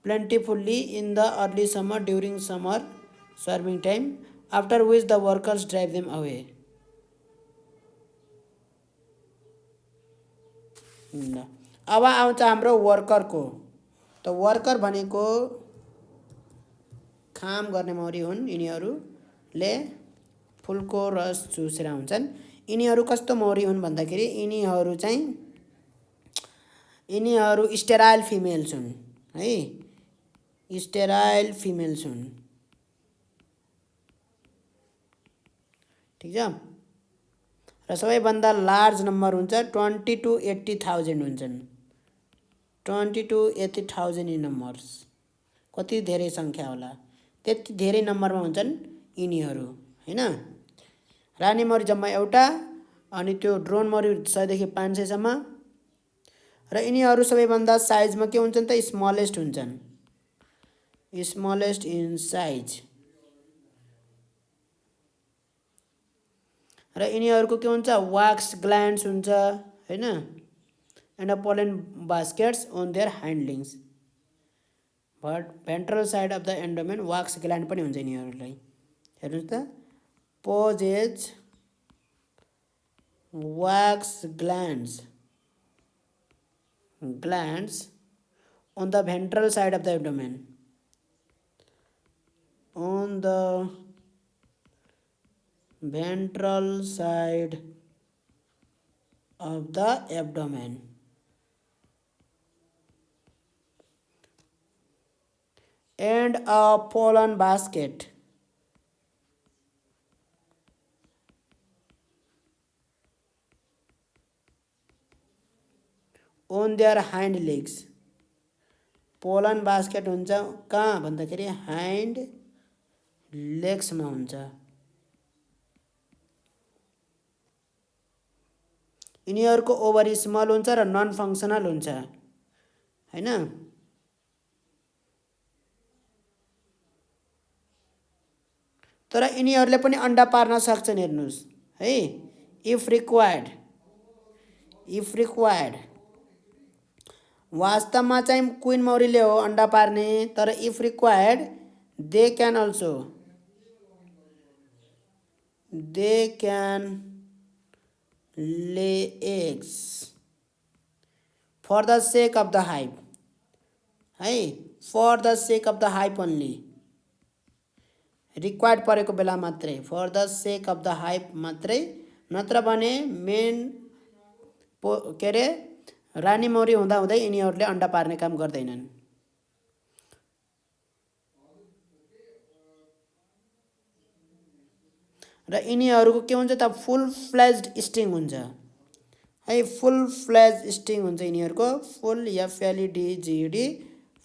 plentifully in the early summer during summer swarming time after which the workers drive them away अब आउँछ हाम्रो वर्करको त वर्कर भनेको काम गर्ने मौरी हुन् यिनीहरूले फुलको रस चुसेर हुन्छन् यिनीहरू कस्तो मौरी हुन् भन्दाखेरि यिनीहरू स्टेराइल फिमेल्स हुन् है स्टेराइल फिमेल्स हुन् ठीक छ र सबैभन्दा लार्ज नम्बर हुन्छ 20 to 80,000 हुन्छन्। 20 to 80,000 नम्बर्स कति धेरै सङ्ख्या होला, त्यति धेरै नम्बरमा हुन्छन् यिनीहरू हैन। रानी मौरी जम्मा एउटा, अनि त्यो ड्रोन मौरी 100 देखि 500 सम्म। र यिनीहरू सबैभन्दा साइजमा के हुन्छन् त, स्मलेस्ट हुन्छन्, स्मलेस्ट इन साइज। र यिनीहरूको के हुन्छ, वाक्स ग्ल्यान्ड्स हुन्छ हैन, and a pollen baskets on their hindlegs. But ventral side of the abdomen wax gland पनि हुन्छ यिनीहरूलाई। हेर्नुहोस् त, possess wax glands on the ventral side of the abdomen, on the ventral side of the abdomen, and a pollen basket on their hind legs। Pollen basket हुन्छ कहाँ भन्दाखेरि हाइन्ड लेग्समा हुन्छ। यिनीहरूको ओभरी स्मल हुन्छ र नन फङ्सनल हुन्छ हैन। तर यिनीहरूले पनि अन्डा पार्न सक्छन्, हेर्नुहोस् है, इफ रिक्वायर्ड। वास्तवमा चाहिँ क्वीन मौरीले हो अन्डा पार्ने, तर if required they can lay eggs for the sake of the hive है, for the sake of the hive only. Required परेको बेला मात्रै, for the sake of the hive मात्रै, नत्र भने मेन के अरे रानी मौरी हुँदा हुँदै यिनीहरूले अन्डा पार्ने काम गर्दैनन्। र यिनीहरूको के हुन्छ त, फुल फ्लेज्ड स्टिङ हुन्छ है, फुल फ्लेज स्टिङ हुन्छ यिनीहरूको, फुल FLEDGED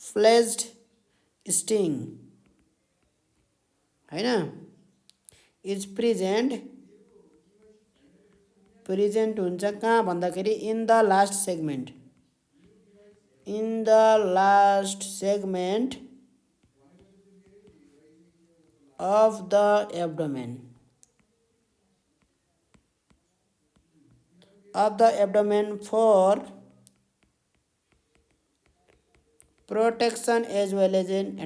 फ्लेज्ड स्टिङ हैन, इज प्रेजेन्ट हुन्छ कहाँ भन्दाखेरि in the last segment of the abdomen for protection as well as an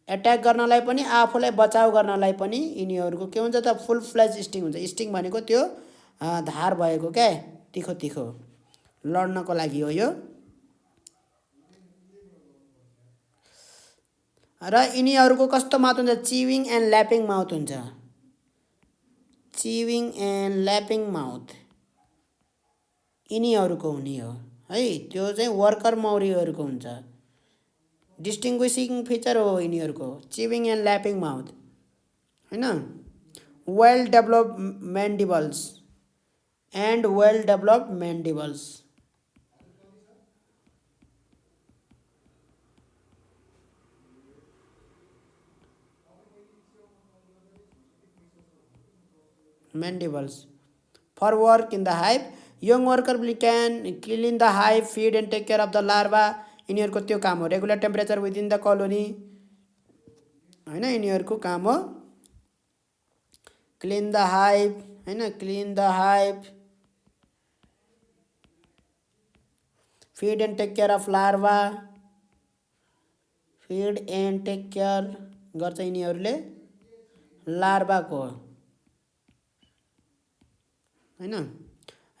attack गर्नलाई पनि, आफूलाई बचाउ गर्नलाई पनि यिनीहरूको के हुन्छ त, फुल फ्लेज स्टिङ हुन्छ। स्टिङ भनेको त्यो धार भएको क्या, तिखो लड्नको लागि हो यो। र यिनीहरूको कस्तो माउथ हुन्छ, चिविङ एन्ड ल्यापिङ माउथ हुन्छ, चिविङ एन्ड ल्यापिङ माउथ यिनीहरूको हुने हो है। त्यो चाहिँ वर्कर मौरीहरूको हुन्छ, डिस्टिङ्ग्विसिङ फिचर हो यिनीहरूको, चिविङ एन्ड ल्यापिङ माउथ हैन। Well develop mandibles for work in the hive। young worker can clean the hive, feed and take care of the larva। यिनीहरूको त्यो काम हो, regular temperature within the colony हैन, यिनीहरूको काम हो क्लिन द हाइभ हैन, feed and take care of larva, feed and take care गर्छ यिनीहरूले लार्वाको हैन।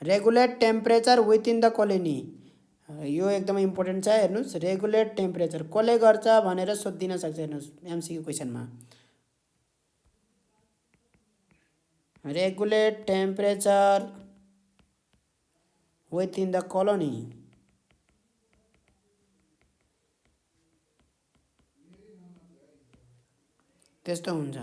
Regulate temperature within the colony, यो एकदमै इम्पोर्टेन्ट छ, हेर्नुहोस्, रेगुलेट टेम्परेचर कसले गर्छ भनेर सोधिदिन सक्छ, हेर्नुहोस् MCQ क्वेसनमा। Regulate temperature within the colony, त्यस्तो हुन्छ।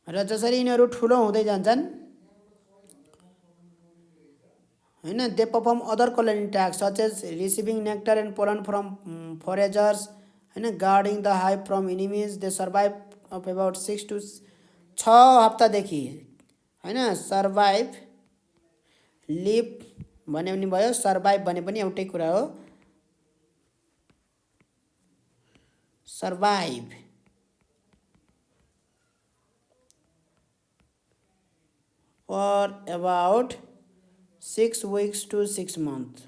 र जसरी यिनीहरू ठुलो हुँदै जान्छन् हैन, they perform other colony task such as receiving nectar and pollen from foragers, हैन, guarding the hive from enemies. They survive of about 6 to 6 हप्तादेखि, हैन, सर्भाइभ लिभ भने पनि भयो, सर्भाइभ भने पनि एउटै कुरा हो। Survive for about 6 weeks to 6 months।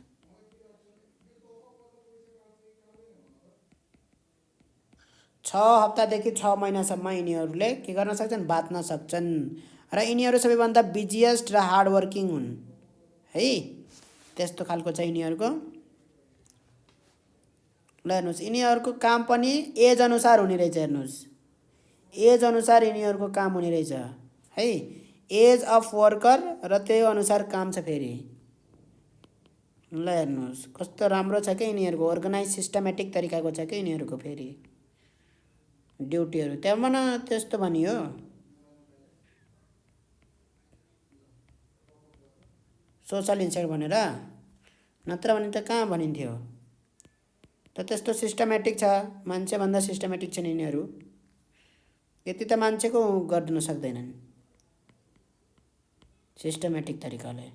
6 हप्तादेखि 6 महिनासम्म यिनीहरूले के गर्न सक्छन्, बाँच्न सक्छन्। र यिनीहरू सबैभन्दा बिजिएस्ट र हार्ड वर्किङ हुन् है, त्यस्तो खालको छ यिनीहरूको। ल हेर्नुहोस्, यिनीहरूको काम पनि एज अनुसार हुने रहेछ। हेर्नुहोस्, एज अनुसार यिनीहरूको काम हुने रहेछ है, एज अफ वर्कर र त्यही अनुसार काम छ फेरि। ल हेर्नुहोस् कस्तो राम्रो छ क्या यिनीहरूको, अर्गनाइज सिस्टमेटिक तरिकाको छ क्या यिनीहरूको फेरि ड्युटीहरू। त्यहाँ मन त्यस्तो भनियो, सोसल इन्साइड भनेर, नत्र भने त कहाँ भनिन्थ्यो। त त्यस्तो सिस्टमेटिक छ, मान्छेभन्दा सिस्टमेटिक छन् यिनीहरू। यति त मान्छेको गर्न सक्दैनन् सिस्टमेटिक तरिकाले।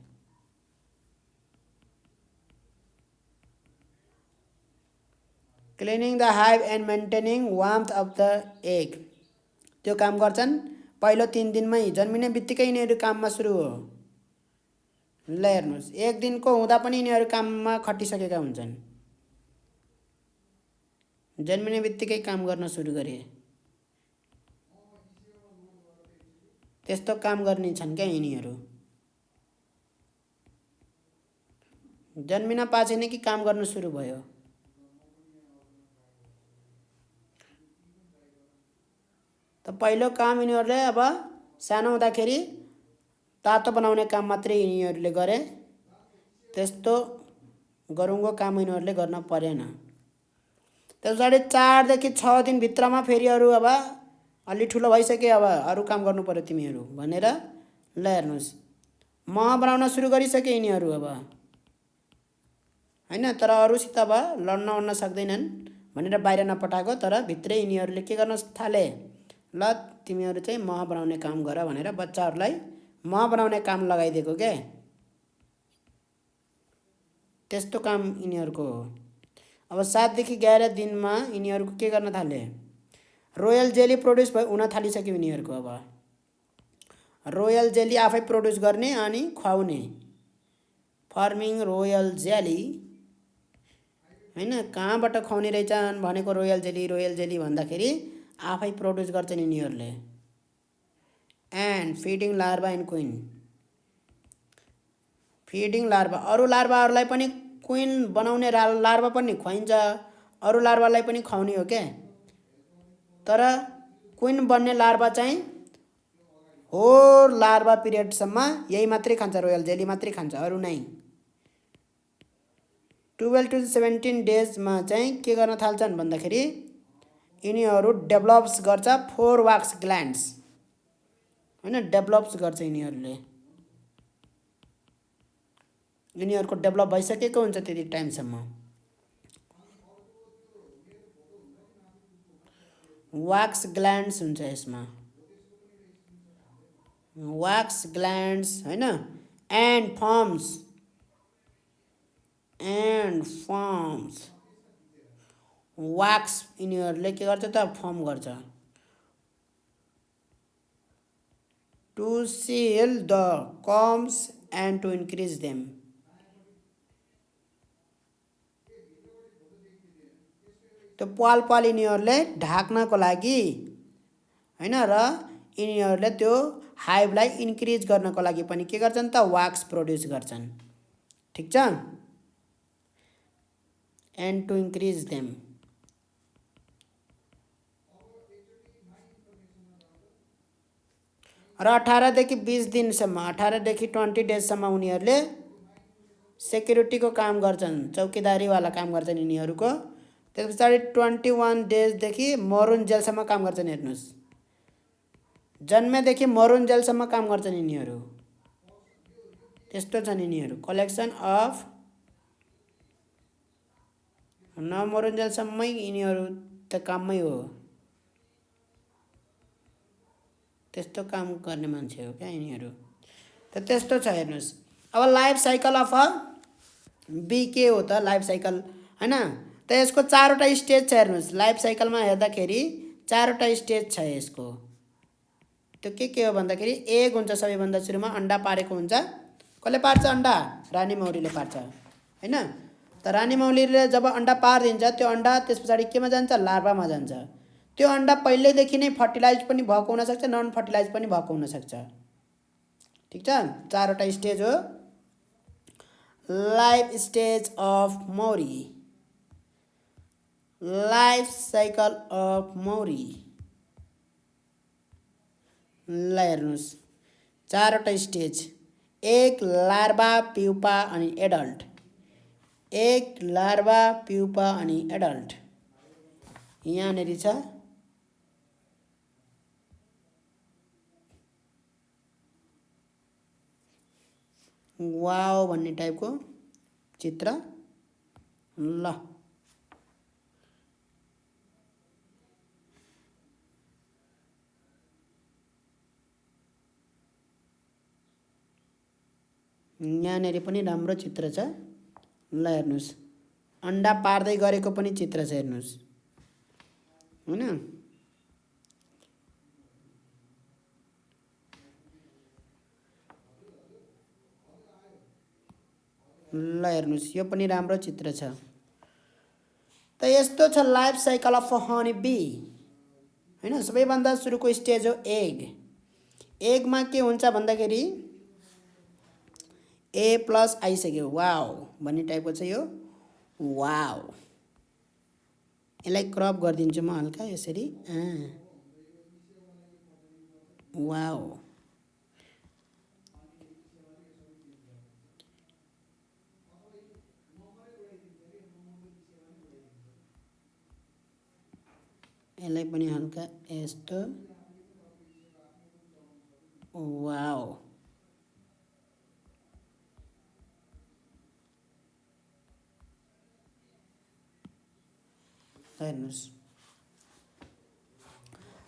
Cleaning the hive and maintaining warmth of the egg, त्यो काम गर्छन्। पहिलो 3 दिनमै जन्मिने बित्तिकै यिनीहरू काममा सुरु हो। ल हेर्नुहोस्, 1 दिनको हुँदा पनि यिनीहरू काममा खटिसकेका हुन्छन्, जन्मिने बित्तिकै काम गर्न सुरु गरे। त्यस्तो काम गर्ने छन् क्या यिनीहरू, जन्मिन पाछे नै कि काम गर्न सुरु भयो। त पहिलो काम यिनीहरूले अब सानो हुँदाखेरि तातो बनाउने काम मात्रै यिनीहरूले गरे, त्यस्तो गरुङको काम यिनीहरूले गर्न परेन। त्यस पछाडि 4 देखि 6 दिनभित्रमा फेरि अरू अब अलि ठुलो भइसके, अब अरू काम गर्नु पर्यो तिमीहरू भनेर। ल हेर्नुहोस्, मह बनाउन सुरु गरिसके यिनीहरू अब, हैन, तर अरूसित अब लड्न ओड्न सक्दैनन् भनेर बाहिर नपठाएको, तर भित्रै यिनीहरूले के गर्न थाले, ल तिमीहरू चाहिँ मह बनाउने काम गर भनेर बच्चाहरूलाई मह बनाउने काम लगाइदिएको के, त्यस्तो काम यिनीहरूको हो। अब 7 देखि 11 दिनमा यिनीहरूको के गर्न थाले, रोयल जेली प्रड्युस हुन थालिसक्यो यिनीहरूको। अब रोयल जेली आफै प्रड्युस गर्ने अनि खुवाउने, फर्मिङ रोयल जेली, हैन, कहाँबाट खुवाउने रहेछन् भनेको रोयल जेली भन्दाखेरि आफै प्रड्युस गर्छन् यिनीहरूले। And feeding larva and queen, feeding larva, अरू लार्भाहरूलाई पनि क्विन बनाउने लार्भा पनि खुवाइन्छ, अरू लार्भालाई पनि खुवाउने हो क्या। तर क्विन बन्ने लार्भा चाहिँ होल लार्भा पिरियडसम्म यही मात्रै खान्छ, रोयल जेली मात्रै खान्छ, अरू नै। 12 to 17 डेजमा चाहिँ के गर्न थाल्छन् भन्दाखेरि यिनीहरू डेभलप्स गर्छ 4 वाक्स ग्ल्यान्ड्स, हैन, डेभलप्स गर्छ यिनीहरूले। यिनीहरूको डेभलप भइसकेको हुन्छ त्यति टाइमसम्म। वाक्स ग्ल्यान्ड्स हुन्छ यसमा, वाक्स ग्ल्यान्ड्स, हैन, एन्ड फर्म्स, वाक्स यिनीहरूले के गर्छ त, फर्म गर्छ। To seal the combs and to increase them, त्यो पाल यिनीहरूले ढाक्नको लागि, हैन, र यिनीहरूले त्यो हाइभलाई इन्क्रिज गर्नको लागि पनि के गर्छन् त, वाक्स प्रड्युस गर्छन्। ठिक छ, एन्ड टु इन्क्रिज देम। र 18 देखि 20 दिनसम्म, 18 देखि 20 डेजसम्म उनीहरूले सेक्युरिटीको काम गर्छन्, चौकीदारीवाला काम गर्छन् यिनीहरूको। त्यस पछाडि 21 डेजदेखि मरुन जेलसम्म काम गर्छन्। हेर्नुहोस्, जन्मेदेखि मरुन्जेलसम्म काम गर्छन् यिनीहरू। त्यस्तो छन् यिनीहरू, कलेक्सन अफ नमरुन्जेलसम्मै यिनीहरू त काममै हो, त्यस्तो काम गर्ने मान्छे हो क्या यिनीहरू। त त्यस्तो छ हेर्नुहोस्। अब life cycle of a bee के हो त लाइफ साइकल हैन। त यसको चारवटा स्टेज छ हेर्नुहोस्। लाइफ साइकलमा हेर्दाखेरि चारवटा स्टेज छ यसको। त्यो के हो भन्दाखेरि एग हुन्छ सबैभन्दा सुरुमा, अन्डा पारेको हुन्छ। कसले पार्छ अन्डा? रानी मौरीले पार्छ हैन। त रानी मौरीले जब अन्डा पारिदिन्छ त्यो अन्डा त्यस पछाडि केमा जान्छ? लार्भामा जान्छ। त्यो अन्डा पहिल्यैदेखि नै फर्टिलाइज पनि भएको हुनसक्छ, नन फर्टिलाइज पनि भएको हुनसक्छ। ठिक छ, चारवटा स्टेज हो। लाइफ स्टेज अफ मौरी, लाइफ साइकल अफ मौरी। ल हेर्नुहोस्, चारवटा स्टेज, एक लार्भा, प्युपा अनि एडल्ट। एक लार्भा, प्युपा अनि एडल्ट यहाँनेरि छ। वाओ भन्ने टाइपको चित्र। ल यहाँनेरि पनि राम्रो चित्र छ। ल हेर्नुहोस्, अन्डा पार्दै गरेको पनि चित्र छ हेर्नुहोस् हैन। ल हेर्नुहोस्, यो पनि राम्रो चित्र छ। त यस्तो छ life cycle of honey be हैन। सबैभन्दा सुरुको स्टेज हो एग। एगमा के हुन्छ भन्दाखेरि ए प्लस आइसक्यो, वाओ भन्ने टाइपको छ यो। वाओ, यसलाई क्रप गरिदिन्छु म हल्का यसरी। वाओ, यसलाई पनि हल्का यस्तो। वाओ, हेर्नुहोस्,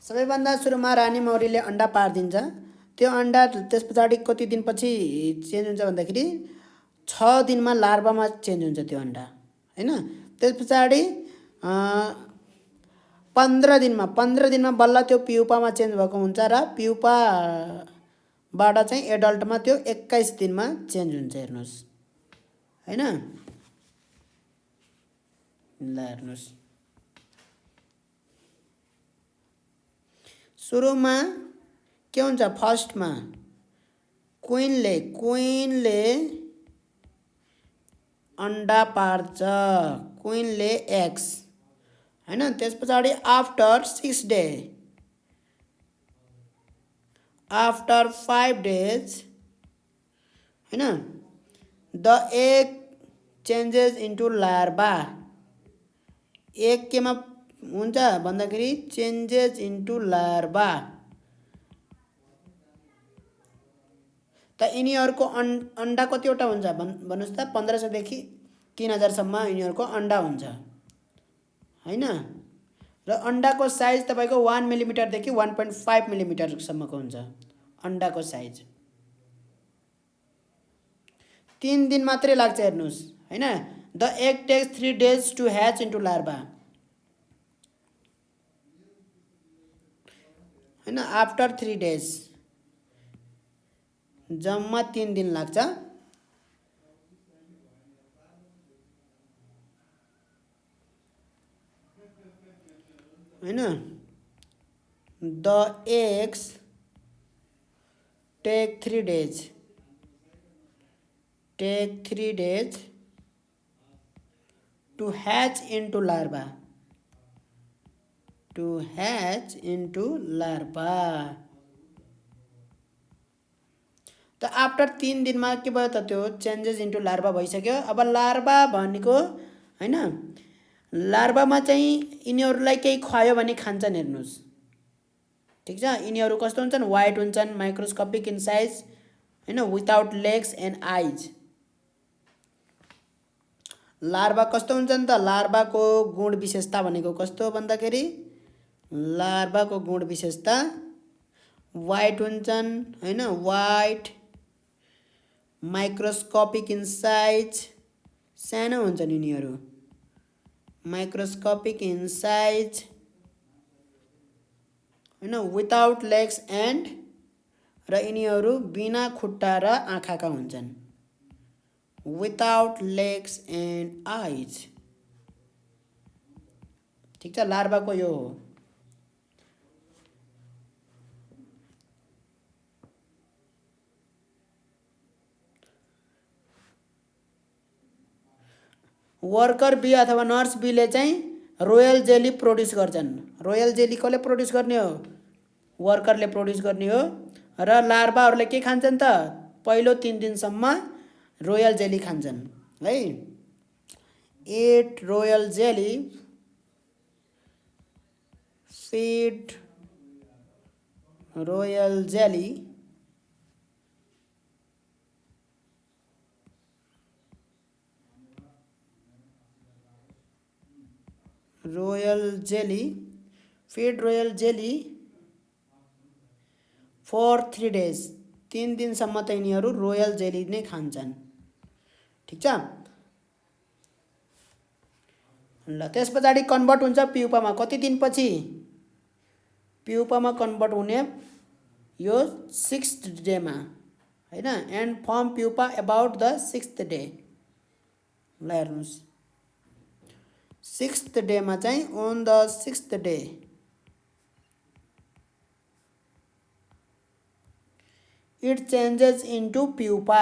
सबैभन्दा सुरुमा रानी मौरीले अन्डा पारिदिन्छ। त्यो अन्डा त्यस पछाडि कति दिनपछि चेन्ज हुन्छ भन्दाखेरि 6 दिनमा लार्भामा चेन्ज हुन्छ त्यो अन्डा हैन। त्यस पछाडि 15 दिनमा बल्ल त्यो प्युपामा चेन्ज भएको हुन्छ र प्युपाबाट चाहिँ एडल्टमा त्यो 21 दिनमा चेन्ज हुन्छ हेर्नुहोस् हैन। ल हेर्नुहोस्, सुरुमा के हुन्छ? फर्स्टमा क्वीनले अन्डा पार्छ, क्वीनले एग्स हैन। त्यस पछाडि आफ्टर 6 डे, आफ्टर 5 डेज हैन, the egg changes into larva. Egg केमा हुन्छ भन्दाखेरि चेन्जेस इन्टु लार्भा। त यिनीहरूको अन्डा कतिवटा हुन्छ भन्नुहोस् त? 1500 देखि 3000 सम्म यिनीहरूको अन्डा हुन्छ हैन। र अन्डाको साइज तपाईको 1 मिलिमिटर देखि 1.5 मिलिमिटर सम्मको हुन्छ अन्डाको साइज। 3 दिन मात्रै लाग्छ हेर्नुहोस् हैन। The egg takes 3 days to hatch into larva हैन। आफ्टर 3 days, जम्मा 3 दिन लाग्छ हैन। The eggs take 3 days to hatch into larva, त आफ्टर 3 दिनमा के भयो त? त्यो चेन्जेस इन्टु लार्भा भइसक्यो। अब लार्भा भनेको हैन, लार्भामा चाहिँ यिनीहरूलाई केही खुवायो भने खान्छन् हेर्नुहोस्। ठिक छ। यिनीहरू कस्तो हुन्छन्, वाइट हुन्छन्, माइक्रोस्कोपिक इन साइज हैन, विदाउट लेग्स एन्ड आइज। लार्भा कस्तो हुन्छन् त, लार्भाको गुण विशेषता भनेको कस्तो भन्दाखेरि लार्भाको गुण विशेषता वाइट हुन्छन् हैन, वाइट, माइक्रोस्कोपिक इन साइज, सानो हुन्छन् यिनीहरू, माइक्रोस्कोपिक इन साइज हैन, विदाउट लेग्स एन्ड, र यिनीहरू बिना खुट्टा र आँखाका हुन्छन्, विदाउट लेग्स एन्ड आइज। ठिक छ, लार्भाको यो हो। वर्कर बी अथवा नर्स बीले चाहिँ रोयल जेली प्रोड्युस गर्छन्। रोयल जेली कसले प्रोड्युस गर्ने हो, वर्करले प्रोड्युस गर्ने हो। र लार्भाहरूले के खान्छन् त, पहिलो 3 दिनसम्म रोयल जेली खान्छन् है। It royal jelly, feed royal jelly, royal jelly, feed royal jelly for 3 days, 3 दिनसम्म त यिनीहरू रोयल जेली नै खान्छन्। ठिक छ। ल त्यस पछाडि कन्भर्ट हुन्छ प्युपामा कति दिनपछि, प्युपामा कन्भर्ट हुने यो 6th डेमा हैन, and form pupa about the 6th day. ल हेर्नुस् 6th डेमा चाहिँ, on the 6th day it changes into pupa.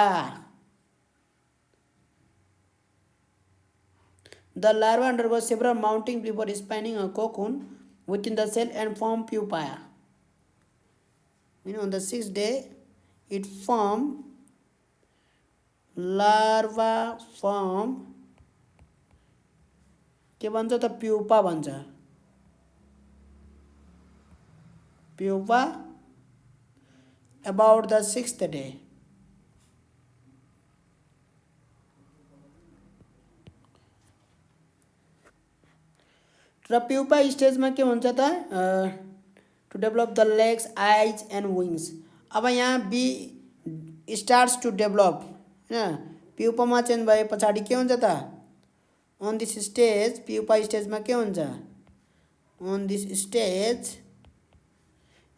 The larva undergoes several mounting before spinning a cocoon within the cell and form pupa. On the 6th day, it form larva form के भन्छ त, pupa भन्छ, pupa about the 6th day. र pupa स्टेजमा के हुन्छ त, to develop the legs, आइज एन्ड विङ्स। अब यहाँ बी स्टार्ट्स टु डेभलप हैन, प्युपामा चेन्ज भए पछाडि के हुन्छ त, अन दिस स्टेज, प्युपा स्टेजमा के हुन्छ, on this stage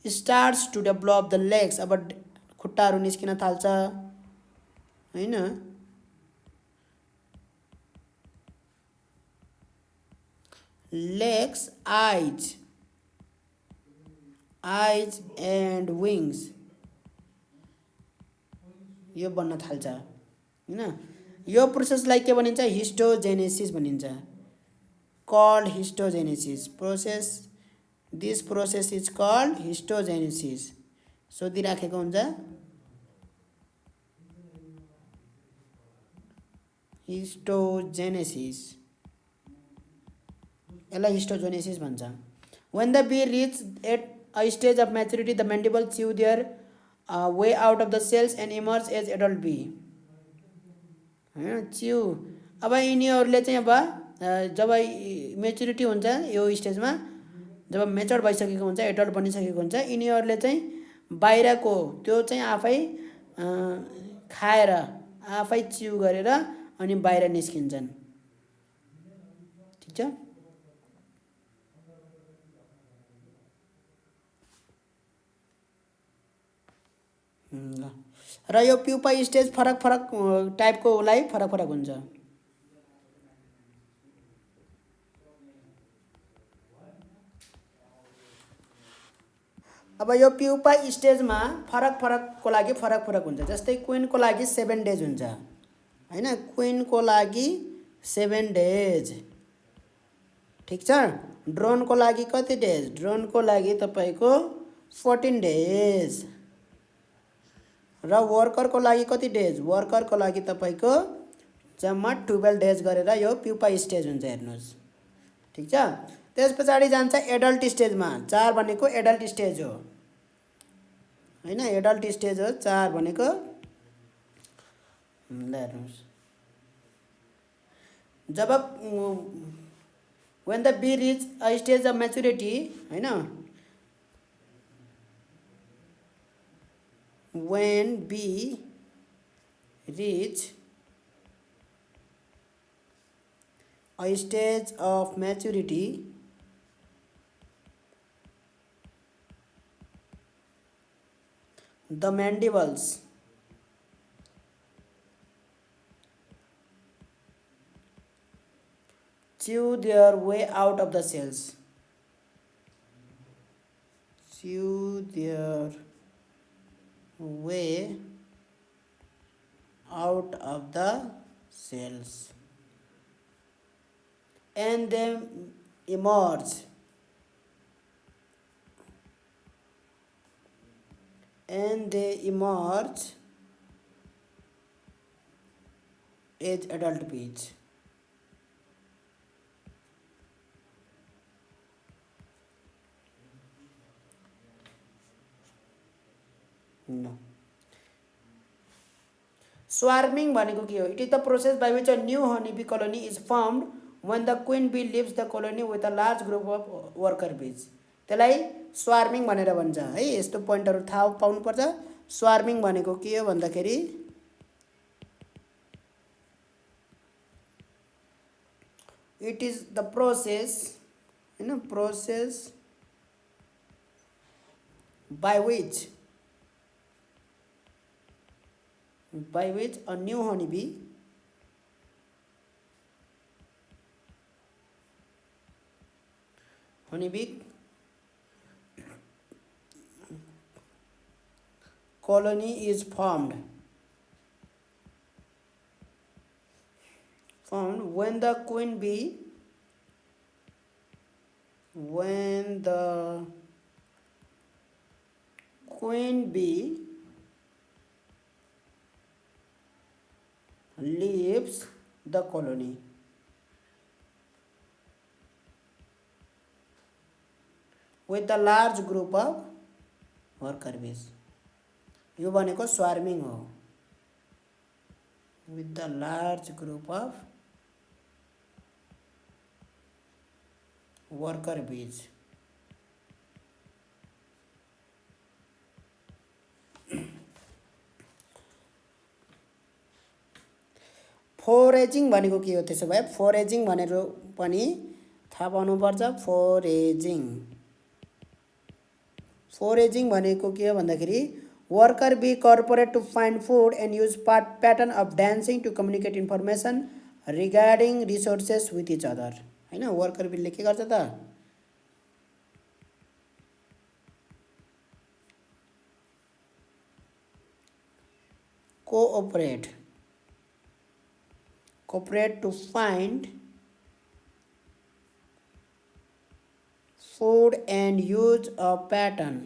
starts to develop the legs. अब खुट्टाहरू निस्किन थाल्छ हैन, लेग्स, आइज, आइज एन्ड विङ्स यो बन्न थाल्छ हैन। यो प्रोसेसलाई के भनिन्छ, हिस्टोजेनेसिस भनिन्छ, called histogenesis process. This process is called histogenesis. सोधिराखेको हुन्छ, हिस्टोजेनेसिस, यसलाई हिस्टोजेनेसिस भन्छ। When the bee reaches at a stage of maturity, the mandibles chew their way out of the cells and emerge as adult bee. च्यु, अब यिनीहरूले चाहिँ अब जब maturity हुन्छ यो स्टेजमा, जब मेच्योर भइसकेको हुन्छ, एडल्ट बनिसकेको हुन्छ, यिनीहरूले चाहिँ बाहिरको त्यो चाहिँ आफै खाएर, आफै च्यु गरेर अनि बाहिर निस्किन्छन्। ठिक छ। ल र यो प्युपा स्टेज फरक फरक टाइपकोलाई फरक फरक हुन्छ। अब यो प्युपा स्टेजमा फरक फरकको लागि फरक फरक हुन्छ। जस्तै क्विनको लागि 7 days हुन्छ हैन, क्विनको लागि 7 days। ठिक छ। ड्रोनको लागि कति डेज, ड्रोनको लागि तपाईको 14 days। र वर्करको लागि कति डेज, वर्करको लागि तपाईको जम्मा 12 days गरेर यो प्युपा स्टेज हुन्छ। हेर्नुस् ठिक छ। त्यस पछाडि जान्छ एडल्ट स्टेजमा। 4 भनेको एडल्ट स्टेज हो। हैन एडल्ट स्टेज हो 4 भनेको ल हेर्नुस् जब when the bee reach a stage of maturity हैन when bee reach a stage of maturity the mandibles chew their way out of the cells. Chew their way out of the cells. And they emerge. And they emerge as adult bees. No. Swarming भनेको के हो? It is the process by which a new honeybee colony is formed when the queen bee leaves the colony with a large group of worker bees. त्यसलाई स्वार्मिङ भनेर भन्छ है यस्तो पोइन्टहरु थाहा पाउनुपर्छ स्वार्मिङ भनेको के हो भन्दाखेरि it is the process process by which a new honeybee colony is formed when the queen bee leaves the colony with a large group of worker bees. यो भनेको स्वार्मिङ हो with the large group of worker bees. फोरेजिङ भनेको के हो त्यसो भए फोरेजिङ भनेर पनि थाहा पाउनुपर्छ फोरेजिङ भनेको के हो भन्दाखेरि worker bee cooperate to find food and use pattern of dancing to communicate information regarding resources with each other हैन वर्कर bee ले के गर्छ त cooperate to find food and use a pattern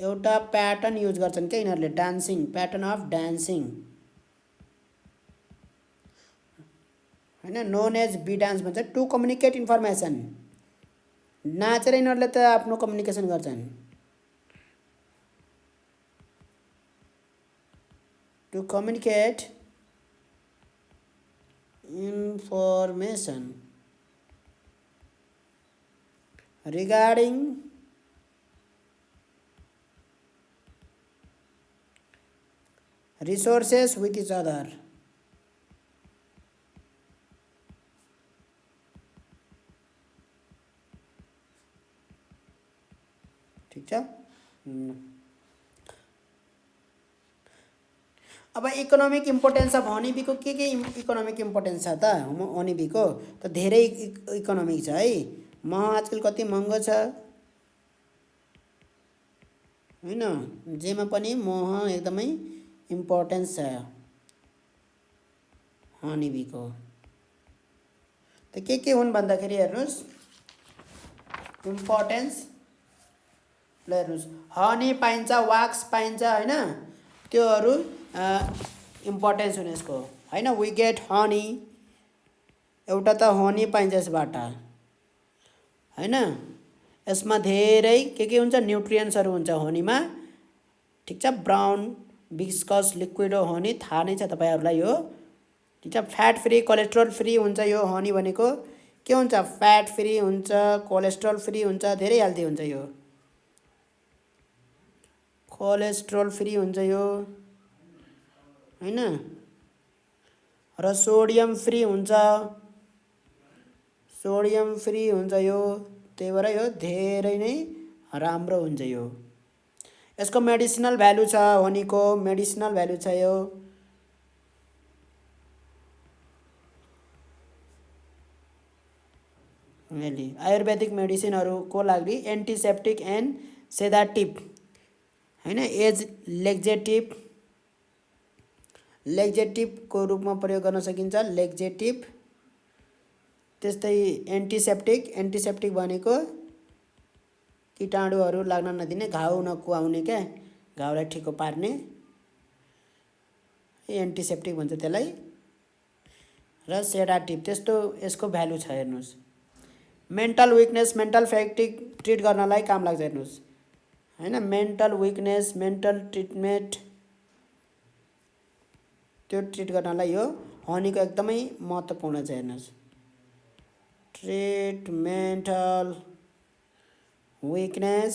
एउटा प्याटर्न युज गर्छन् के यिनीहरुले dancing pattern of dancing हैन नोन एज बी डान्स भन्छ टु कम्युनिकेट इन्फर्मेसन नाचेर यिनीहरुले त आफ्नो कम्युनिकेसन गर्छन् to communicate information regarding resources with each other ठीक छ अब economic importance of honey bee को के इकोनोमिक इम्पोर्टेन्स छ त हनी बी को त धेरै इकोनोमिक छ है मह आजकल कति महँगो छ हैन जेमा पनि मह एकदमै इम्पोर्टेन्स छ हनी बी को त के हुन् भन्दाखेरि हेर्नुस् इम्पोर्टेन्स ल हेर्नुस् हनी पाइन्छ वाक्स पाइन्छ हैन त्योहरु इम्पोर्टेन्स हुने यसको हैन वी गेट हनी एउटा त हनी पाइन्छ यसबाट हैन यसमा धेरै के हुन्छ न्युट्रियन्ट्सहरू हुन्छ हनीमा, ठिक छ। ब्राउन विस्कस लिक्विड हो हनी, थाहा नै छ तपाईँहरूलाई यो, ठिक छ। फ्याट फ्री कोलेस्ट्रोल फ्री हुन्छ यो हनी भनेको, के हुन्छ फ्याट फ्री हुन्छ, कोलेस्ट्रोल फ्री हुन्छ, धेरै हेल्दी हुन्छ यो, कोलेस्ट्रोल फ्री हुन्छ यो हैन, र सोडियम फ्री हुन्छ, सोडियम फ्री हुन्छ यो, त्यही भएर यो धेरै नै राम्रो हुन्छ यो। यसको मेडिसिनल भ्यालु छ, हनीको मेडिसिनल भ्यालु छ यो। आयुर्वेदिक मेडिसिनहरूको लागि एन्टिसेप्टिक एन्ड सेडाटिभ हैन, एज लेक्जेटिभको रूपमा प्रयोग गर्न सकिन्छ, लेक्जेटिभ। त्यस्तै एन्टिसेप्टिक भनेको कीटाणुहरू लाग्न नदिने, घाउ नकुहाउने, क्या घाउलाई ठिको पार्ने, एन्टिसेप्टिक भन्छ त्यसलाई। र सेडाटिभ त्यस्तो यसको भ्यालु छ हेर्नुहोस्। Mental weakness mental fatigue treat गर्नलाई काम लाग्छ हेर्नुहोस् हैन, मेन्टल विकनेस मेन्टल ट्रिटमेन्ट त्यो ट्रिट गर्नलाई यो हनीको एकदमै महत्त्वपूर्ण छ हेर्नुहोस्। ट्रिट मेन्टल विकनेस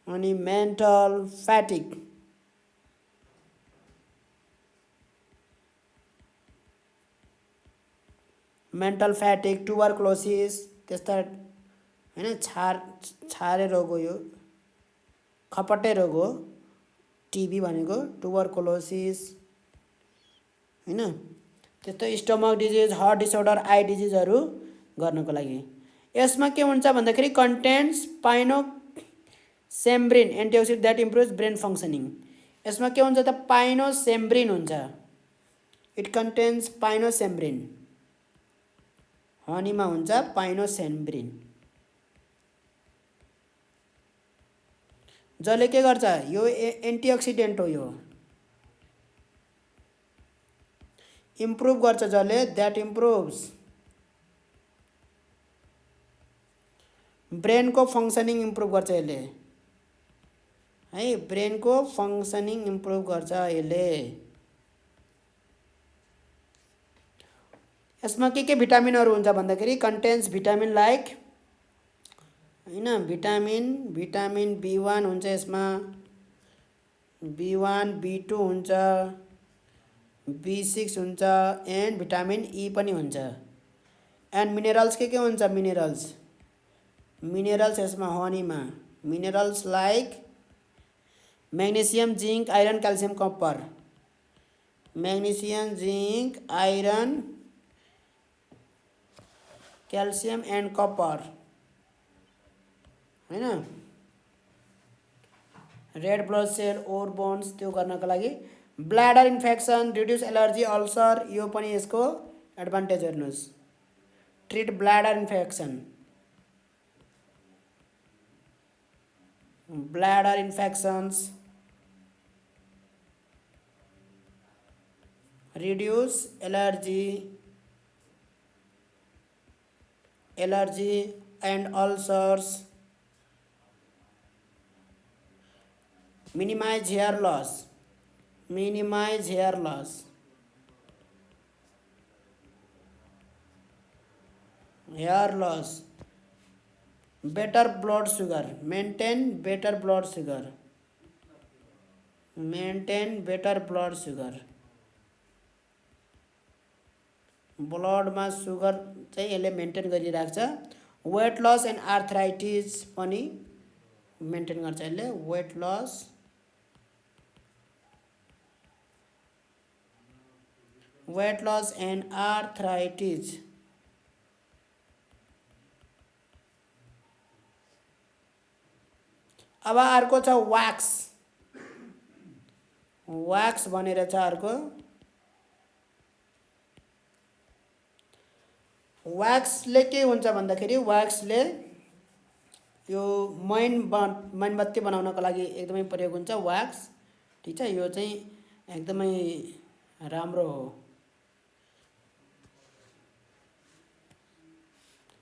अनि mental fatigue, mental fatigue, tuberculosis त्यस्ता हैन, छारे रोग हो यो, खपटे रोग हो टिबी भनेको, ट्युबरक्लोसिस हैन, त्यस्तो stomach disease, heart disorder, eye डिजिजहरू गर्नको लागि। यसमा के हुन्छ भन्दाखेरि contents pinocembrin antioxidant that improves brain functioning. यसमा के हुन्छ त पाइनोसेम्ब्रिन हुन्छ, इट कन्टेन्स पाइनोसेम्ब्रिन, हनीमा हुन्छ पाइनोसेम्ब्रिन, जसले के गर्छ यो एन्टिअक्सिडेन्ट हो, यो इम्प्रुभ गर्छ, जसले द्याट इम्प्रुभ्स ब्रेनको फङ्सनिङ इम्प्रुभ गर्छ यसले है, ब्रेनको फङ्सनिङ इम्प्रुभ गर्छ यसले। यसमा के भिटामिनहरू हुन्छ भन्दाखेरि कन्टेन्स भिटामिन लाइक हैन, भिटामिन B1 हुन्छ यसमा, B1 B2 हुन्छ, B6 हुन्छ, एन्ड भिटामिन E पनि हुन्छ। एन्ड मिनरल्स के हुन्छ मिनरल्स यसमा हनीमा, minerals like magnesium zinc iron calcium copper, magnesium zinc iron calcium and copper हैन, red blood cell or bones त्यो गर्नको लागि। Bladder infection, reduce allergy, ulcer, यो पनि यसको एडभान्टेज हेर्नुहोस्। Treat bladder infection, bladder infections, reduce allergy and ulcers, minimize hair loss, better blood sugar, maintain better blood sugar, ब्लडमा sugar चाहिँ यसले मेन्टेन गरिराख्छ। वेट लस एन्ड आर्थराइटिस पनि maintain गर्छ यसले, वेट लस एन्ड आर्थराइटिस। अब अर्को छ व्याक्स भनेर छ अर्को। व्याक्सले के हुन्छ भन्दाखेरि व्याक्सले यो मोमबत्ती बनाउनको लागि एकदमै प्रयोग हुन्छ व्याक्स, ठिक छ। यो चाहिँ एकदमै राम्रो हो।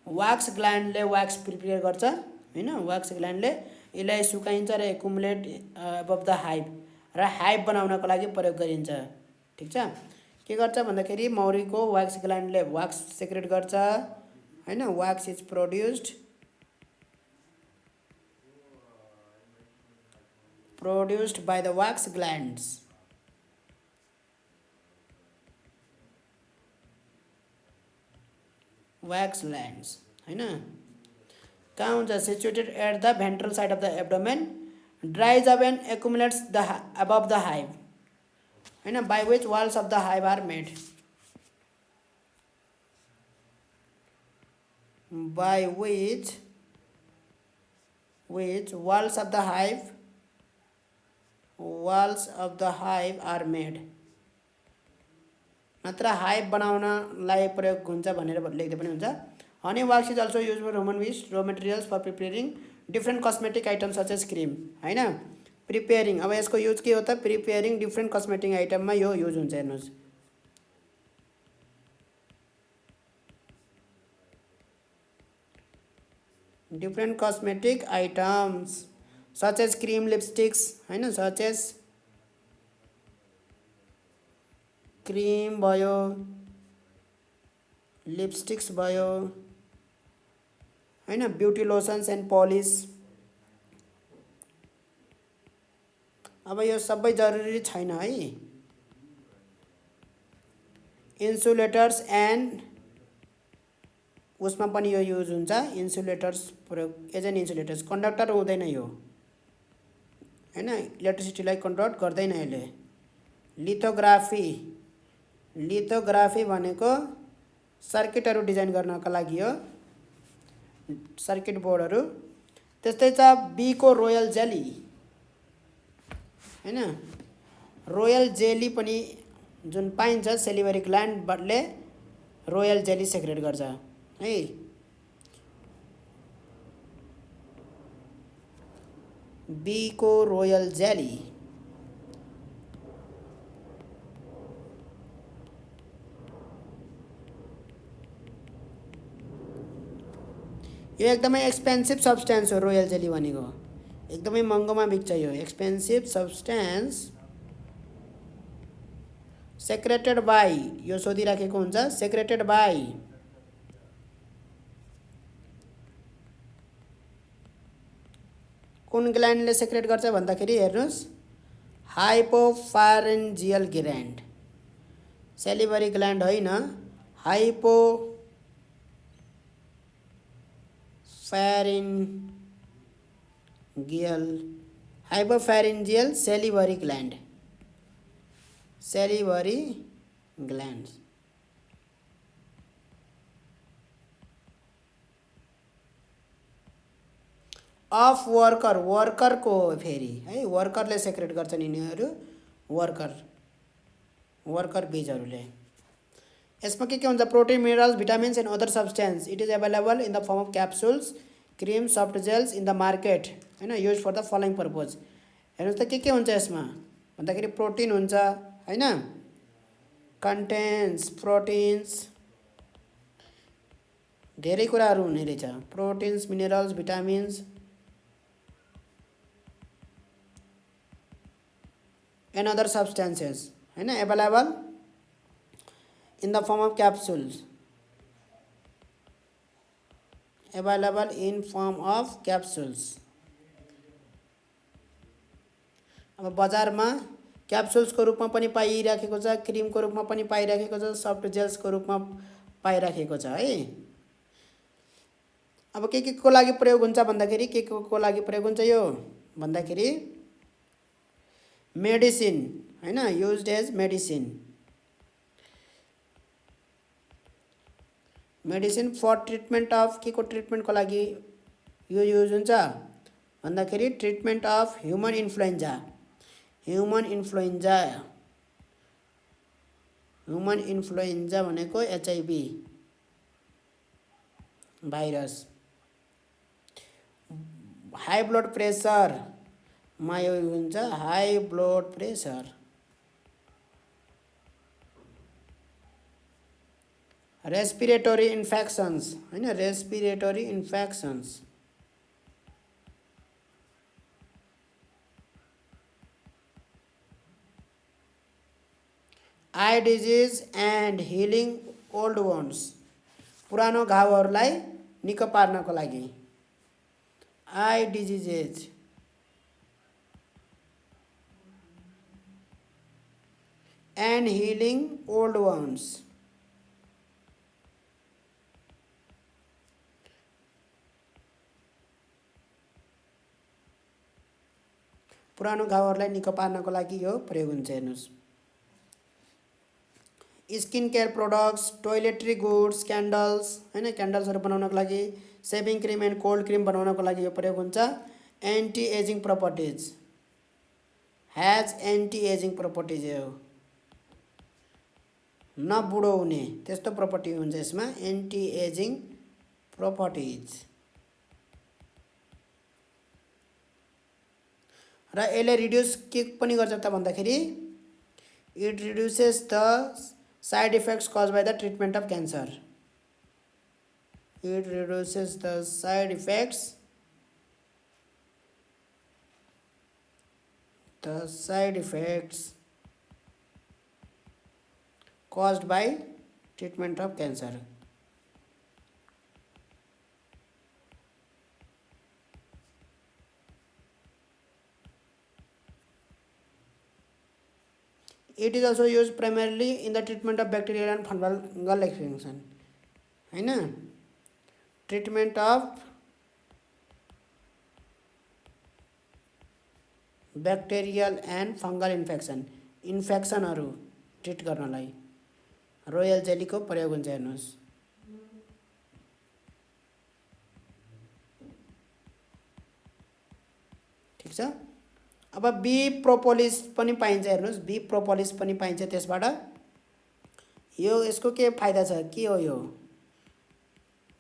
वाक्स ग्ल्यान्डले वाक्स प्रिपेयर गर्छ हैन। वाक्स ग्ल्यान्डले यसलाई सुकाइन्छ र एकुमुलेट अबभ द हाइभ र हाइभ बनाउनको लागि प्रयोग गरिन्छ। ठिक छ। के गर्छ भन्दाखेरि मौरीको वाक्स ग्ल्यान्डले वाक्स सेक्रेट गर्छ हैन। Wax is produced by the wax glands। wax glands हैन। कहाँ हुन्छ situated at the ventral side of the abdomen dries up and accumulates the above the hive हैन by which walls of the hive are made by which walls of the hive are made। नत्र hive बनाउनलाई प्रयोग हुन्छ भनेर लेख्दै पनि हुन्छ। Honey wax is also use for human waste र materials for preparing different cosmetic items such as cream हैन। प्रिपेयरिङ अब यसको युज के हो त प्रिपेयरिङ डिफ्रेन्ट कस्मेटिक आइटममा यो युज हुन्छ। हेर्नुहोस् different cosmetic items such as cream lipsticks हैन। सच एज क्रिम भयो लिपस्टिक्स भयो हैन। Beauty lotions and polish. अब यो सबै जरुरी छैन है। इन्सुलेटर्स एन्ड उसमा पनि यो युज हुन्छ। इन्सुलेटर्स प्रयोग एज एन इन्सुलेटर्स कन्डक्टर हुँदैन यो हैन। इलेक्ट्रिसिटीलाई कन्भर्ट गर्दैन यसले। लिथोग्राफी भनेको सर्किटहरू डिजाइन गर्नका लागि हो। सर्किट बोर्डहरू। त्यस्तै छ बीको रोयल जेली हैन। रोयल जेली पनि जुन पाइन्छ सेलिभरी ग्ल्यान्डले रोयल जेली सेक्रेट गर्छ है। बीको रोयल जेली यो एकदमै एक्सपेन्सिभ सब्सटेन्स हो। रोयल जेली भनेको एकदमै महँगोमा बिक्छ यो। एक्सपेन्सिभ सब्सटेन्स सेक्रेटेड बाई यो सोधिराखेको हुन्छ। सेक्रेटेड बाई कुन ग्ल्यान्डले सेक्रेट गर्छ भन्दाखेरि हेर्नुहोस् हाइपोफारेन्जियल ग्ल्यान्ड सेलिभरी ग्ल्यान्ड होइन। हाइपोफारेन्जियल सेलिभरी ग्ल्यान्ड अफ वर्करको हो फेरि है। वर्करले सेक्रेट गर्छन् यिनीहरू। वर्कर बीजहरूले। यसमा के हुन्छ protein minerals vitamins and other substance it is available in the form of capsules cream soft gels in the market हैन। Use for the following purpose. हेर्नुहोस् त के हुन्छ यसमा भन्दाखेरि प्रोटिन हुन्छ हैन। कन्टेन्स प्रोटिन्स धेरै कुराहरू हुने रहेछ। Proteins minerals vitamins and other substances हैन available in the form of capsules। अब बजारमा क्याप्सुल्सको रूपमा पनि पाइराखेको छ क्रिमको रूपमा पनि पाइराखेको छ सफ्ट जेल्सको रूपमा पाइराखेको छ है। अब के को लागि प्रयोग हुन्छ भन्दाखेरि के को लागि प्रयोग हुन्छ यो भन्दाखेरि मेडिसिन हैन। Used as medicine for treatment of के को ट्रिटमेन्टको लागि यो युज हुन्छ भन्दाखेरि ट्रिटमेन्ट अफ ह्युमन इन्फ्लुएन्जा भनेको एचआईभी भाइरस। हाई ब्लड प्रेसरमा यो हुन्छ high blood pressure respiratory infections होइन, respiratory infections. Eye disease and healing old ones, पुरानो घाउहरूलाई निको पार्नको लागि। Eye diseases and healing old ones. पुरानो घाउहरूलाई निको पार्नको लागि यो प्रयोग हुन्छ। हेर्नुहोस्, skin care products, toiletry goods, candles होइन, क्यान्डल्सहरू बनाउनको लागि, shaving cream and cold cream बनाउनको लागि यो प्रयोग हुन्छ। Anti ageing properties, has anti ageing properties हो, नबुढो हुने त्यस्तो प्रपर्टी हुन्छ यसमा, एन्टी एजिङ प्रपर्टिज। र यसले रिड्युस के पनि गर्छ त भन्दाखेरि, it reduces the side effects cause by the treatment of cancer. It reduces the side effects caused by treatment of cancer। It is also used primarily in the treatment of bacterial and fungal infection होइन, treatment of bacterial and fungal इन्फेक्सनहरू treat गर्नलाई royal जेलीको प्रयोग हुन्छ। हेर्नुहोस्, ठिक छ। अब बी प्रोपोलिस पनि पाइन्छ। हेर्नुहोस्, बी प्रोपोलिस पनि पाइन्छ त्यसबाट। यो यसको के फाइदा छ, के हो यो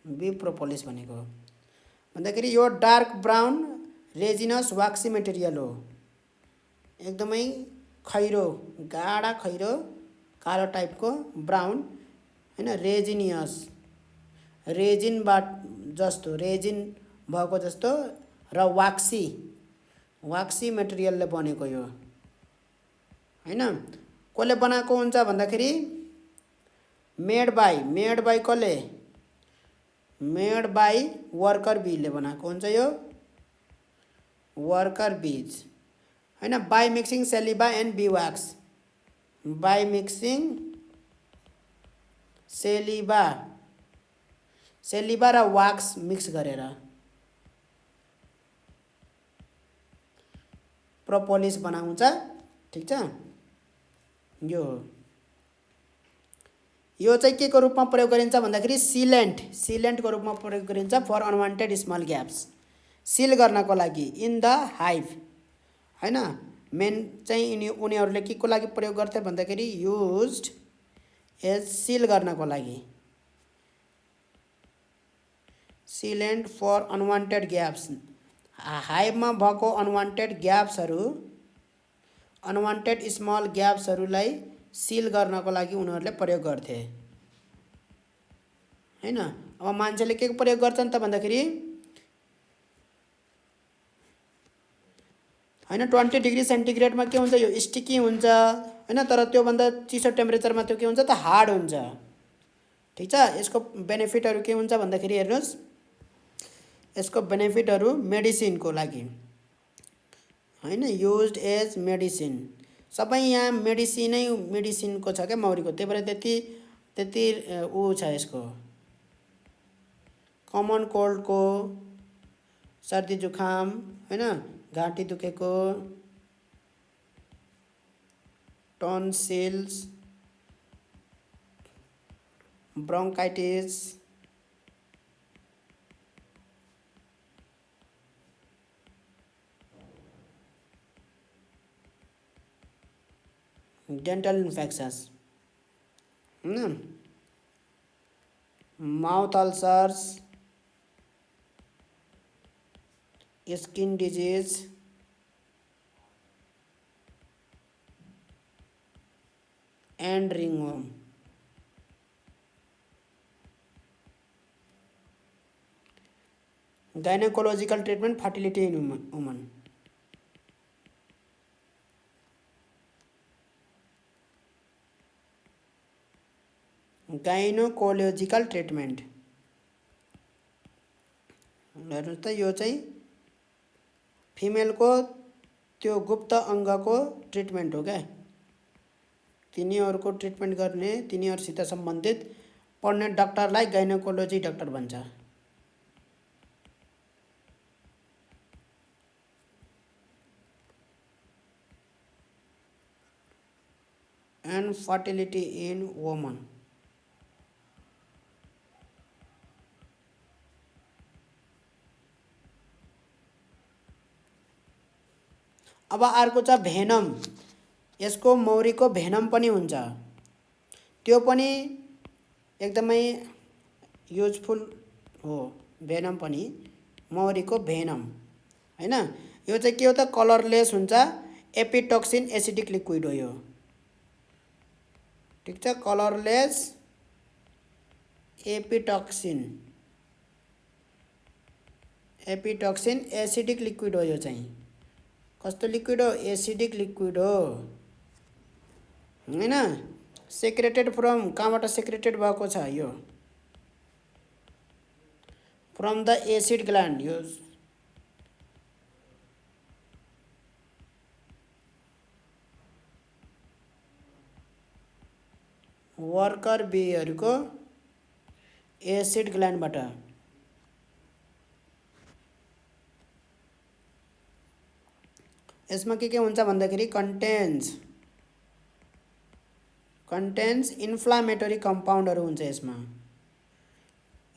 बी प्रोपोलिस भनेको भन्दाखेरि, यो डार्क ब्राउन रेजिनस वाक्सी मेटेरियल हो, एकदमै खैरो, गाढा खैरो कालो टाइपको ब्राउन होइन, रेजिनियस, रेजिनबाट जस्तो, रेजिन भएको जस्तो र वाक्सी मेटेरियलले बनेको यो होइन। कसले बनाएको हुन्छ भन्दाखेरि, मेड बाई कसले, मेड बाई वर्कर बीले बनाएको हुन्छ यो, वर्कर बीज होइन। By mixing saliva and bee wax, by mixing saliva र वाक्स मिक्स गरेर प्रोपोलिस बनाउँछ। ठिक छ। यो चाहिँ के को रूपमा प्रयोग गरिन्छ भन्दाखेरि, सिलेन्टको रूपमा प्रयोग गरिन्छ फर अनवान्टेड स्मल ग्याप्स, सिल गर्नको लागि इन द हाइभ होइन। मेन चाहिँ उनीहरूले के को लागि प्रयोग गर्थे भन्दाखेरि, युज्ड एज सिल गर्नको लागि, सिलेन्ट फर अनवान्टेड ग्याप्स। हाइभमा भएको अनवान्टेड ग्याप्सहरू, अनवान्टेड स्मल ग्याप्सहरूलाई सिल गर्नको लागि उनीहरूले प्रयोग गर्थे होइन। अब मान्छेले के प्रयोग गर्छन् त भन्दाखेरि होइन, 20 डिग्री सेन्टिग्रेडमा के हुन्छ, यो स्टिकी हुन्छ होइन, तर त्योभन्दा चिसो टेम्परेचरमा त्यो के हुन्छ त, हार्ड हुन्छ। ठिक छ। यसको बेनिफिटहरू के हुन्छ भन्दाखेरि, हेर्नुहोस्, यसको बेनिफिटहरू मेडिसिनको लागि होइन, युज्ड एज मेडिसिन, सबै यहाँ मेडिसिनको छ क्या मौरीको, त्यही भएर त्यति ऊ छ यसको। कमन कोल्डको, सर्दी जुखाम होइन, घाँटी दुखेको, टन्सिल्स, ब्रोन्काइटिस, डेन्टल इन्फेक्सन्स होइन, mouth ulcers, skin disease and ringworm. Gynaecological treatment fertility in woman. Gynaecological treatment हेर्नुहोस् त, यो चाहिँ फिमेलको त्यो गुप्त अङ्गको ट्रिटमेन्ट हो क्या। तिनीहरूको ट्रिटमेन्ट गर्ने, तिनीहरूसित सम्बन्धित पढ्ने डाक्टरलाई गाइनोकोलोजी डाक्टर भन्छ। And fertility in woman. अब अर्को छ भेनम। यसको मौरीको भेनम पनि हुन्छ, त्यो पनि एकदमै युजफुल हो। भेनम पनि मौरीको भेनम हैन। यो चाहिँ के हो त, कलरलेस हुन्छ, एपिटोक्सिन एसिडिक लिक्विड हो यो। ठिक छ, कलरलेस एपिटोक्सिन एसिडिक लिक्विड हो। यो चाहिँ कस्तो लिक्विड हो, एसिडिक लिक्विड हो हैन। सेक्रेटेड फ्रम, कहाँबाट सेक्रेटेड भएको छ यो, फ्रम द एसिड ग्ल्यान्ड। यो वर्कर बीहरूको एसिड ग्ल्यान्डबाट। यसमा के हुन्छ भन्दाखेरि कन्टेन्स इन्फ्लामेटरी कम्पाउन्डहरू हुन्छ यसमा।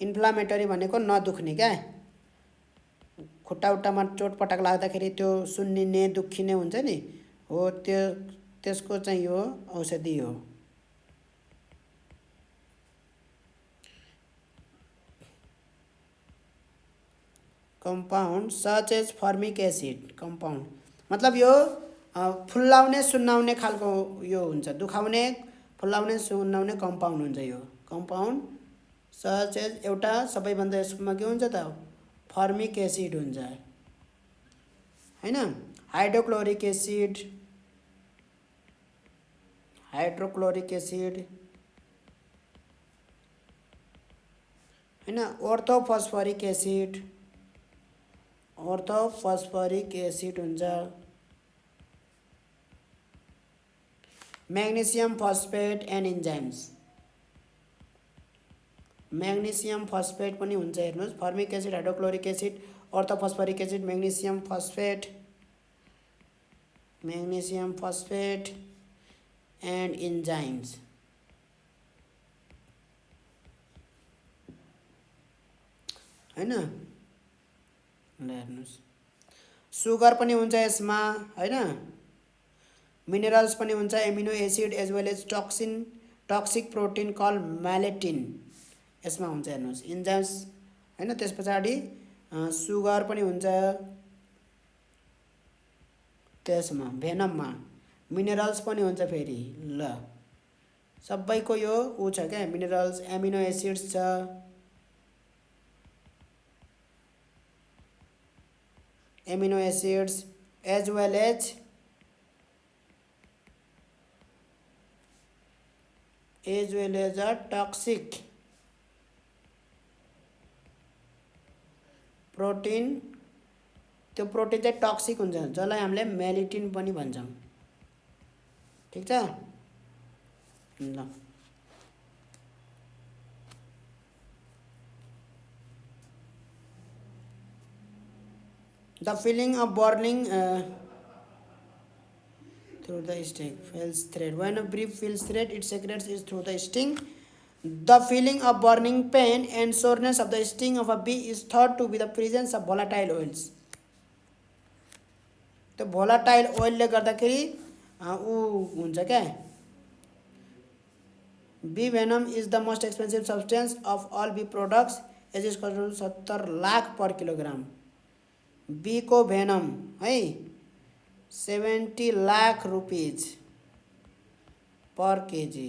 इन्फ्लामेटरी भनेको नदुख्ने क्या, खुट्टा उट्टामा चोटपटक लाग्दाखेरि त्यो सुन्निने दुखिने हुन्छ नि, हो त्यो, त्यसको चाहिँ यो औषधि हो। Compound such as formic acid compound मतलब यो फुल्लाउने सुन्नाउने खालको यो हुन्छ, दुखाउने फुल्लाउने सुन्नाउने कंपाउंड हुन्छ यो। कंपाउंड सच एज एउटा सबैभन्दा यसमा के हुन्छ त, फर्मिक एसिड हुन्छ हैन। हाइड्रोक्लोरिक एसिड, हाइड्रोक्लोरिक एसिड हैन। ऑर्थोफॉस्फोरिक एसिड, ऑर्थोफॉस्फोरिक एसिड हुन्छ। Magnesium phosphate and enzymes, magnesium phosphate पनि हुन्छ हेर्नुस्। Formic acid, hydrochloric acid, orthophosphoric acid, magnesium phosphate and enzymes हैन। हेर्नुस् सुगर पनि हुन्छ यसमा हैन। मिनरल्स पनि हुन्छ, amino acid as well as toxic protein call melittin यसमा हुन्छ हेर्नुस्। एन्जाइम्स हैन, त्यस पछाडि सुगर पनि हुन्छ त्यसमा। भेनममा मिनरल्स पनि हुन्छ फेरि। ल सबैको यो उ छ क्या, मिनरल्स, एमिनो एसिड्स छ, amino acids as well as a toxic protein. त्यो प्रोटिन चाहिँ टक्सिक हुन्छ, जसलाई हामीले म्यालिटिन पनि भन्छौँ। ठिक छ ल। The feeling of burning through the sting feels thread. When a bee feels thread, it secretes it through the sting. The feeling of burning pain and soreness of the sting of a bee is thought to be the presence of volatile oils. त्यो volatile ओइलले गर्दाखेरि ऊ हुन्छ क्या। Bee venom is the most expensive substance of all bee products, as is cost 70 lakh per kilogram. Bee को venom है 70 lakh rupees per KG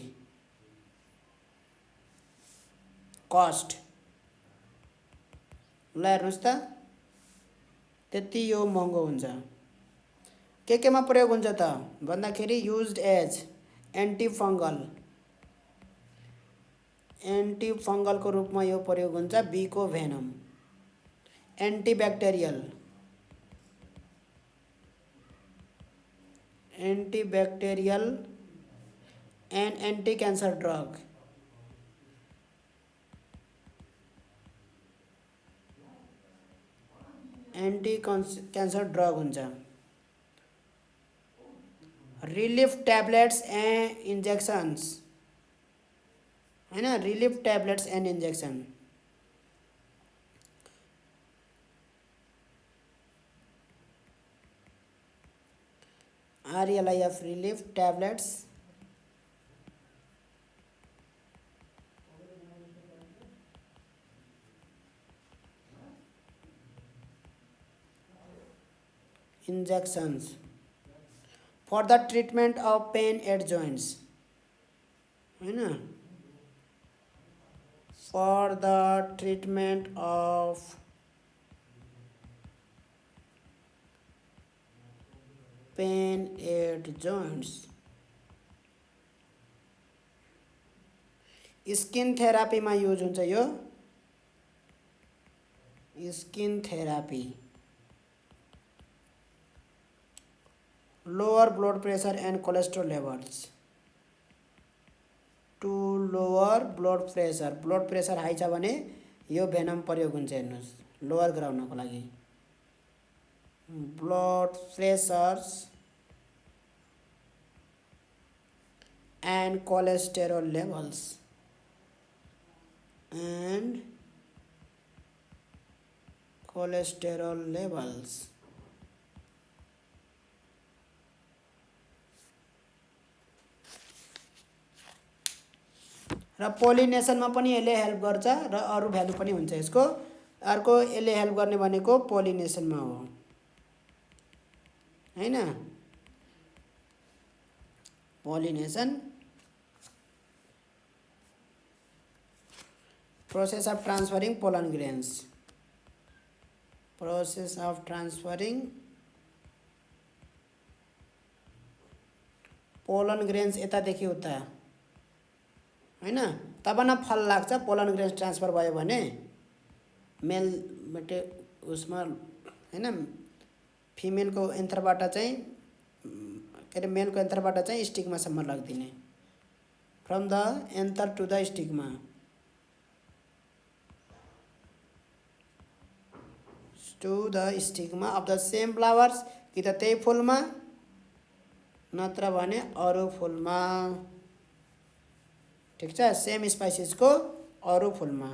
cost. ल हेर्नुहोस् त, त्यति यो महँगो हुन्छ। के केमा प्रयोग हुन्छ त भन्दाखेरि युज्ड एज एन्टिफङ्गलको रूपमा यो प्रयोग हुन्छ। बी को venom. Antibacterial and anti cancer drug. Anti cancer drug हुन्छ। रिलिफ ट्याब्लेट्स एन्ड इन्जेक्सन्स हैन, relief tablets and injection. RLIF relief tablets injections for the treatment of pain at joints हैन, for the treatment of pain at joints। Skin थेरापीमा use हुन्छ यो। Skin therapy. Lower blood pressure and cholesterol levels. To lower blood pressure high छ भने यो venom प्रयोग हुन्छ। हेर्नुहोस्, लोअर गराउनको लागि। Blood pressures and cholesterol levels र पोलिनेसनमा पनि यसले हेल्प गर्छ र अरू भ्यालु पनि हुन्छ यसको। अर्को यसले हेल्प गर्ने भनेको पोलिनेसनमा हो हैन। Pollination process of transferring pollen grains. Process of transferring pollen grains यतादेखि उता हैन। तब न फल लाग्छ। पोलन ग्रेन्स ट्रान्सफर भयो भने मेलबाट उसमा हैन, फिमेलको एन्थरबाट चाहिँ के अरे मेलको एन्थरबाट चाहिँ स्टिग्मासम्म लगिदिने। From the anther to the stigma. To the stigma of the same flowers, कि त त्यही फुलमा नत्र भने अरू फुलमा। ठिक छ, सेम स्पाइसिसको अरू फुलमा।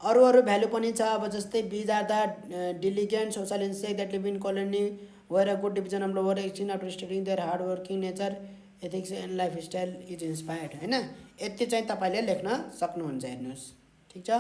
अरू भ्यालु पनि छ। अब जस्तै bees are the diligent social insects that live in colony where a good division of लोवर existing after studying their hard working nature ethics and life style is inspired हैन। यति चाहिँ तपाईँले लेख्न सक्नुहुन्छ। हेर्नुहोस्, ठिक छ।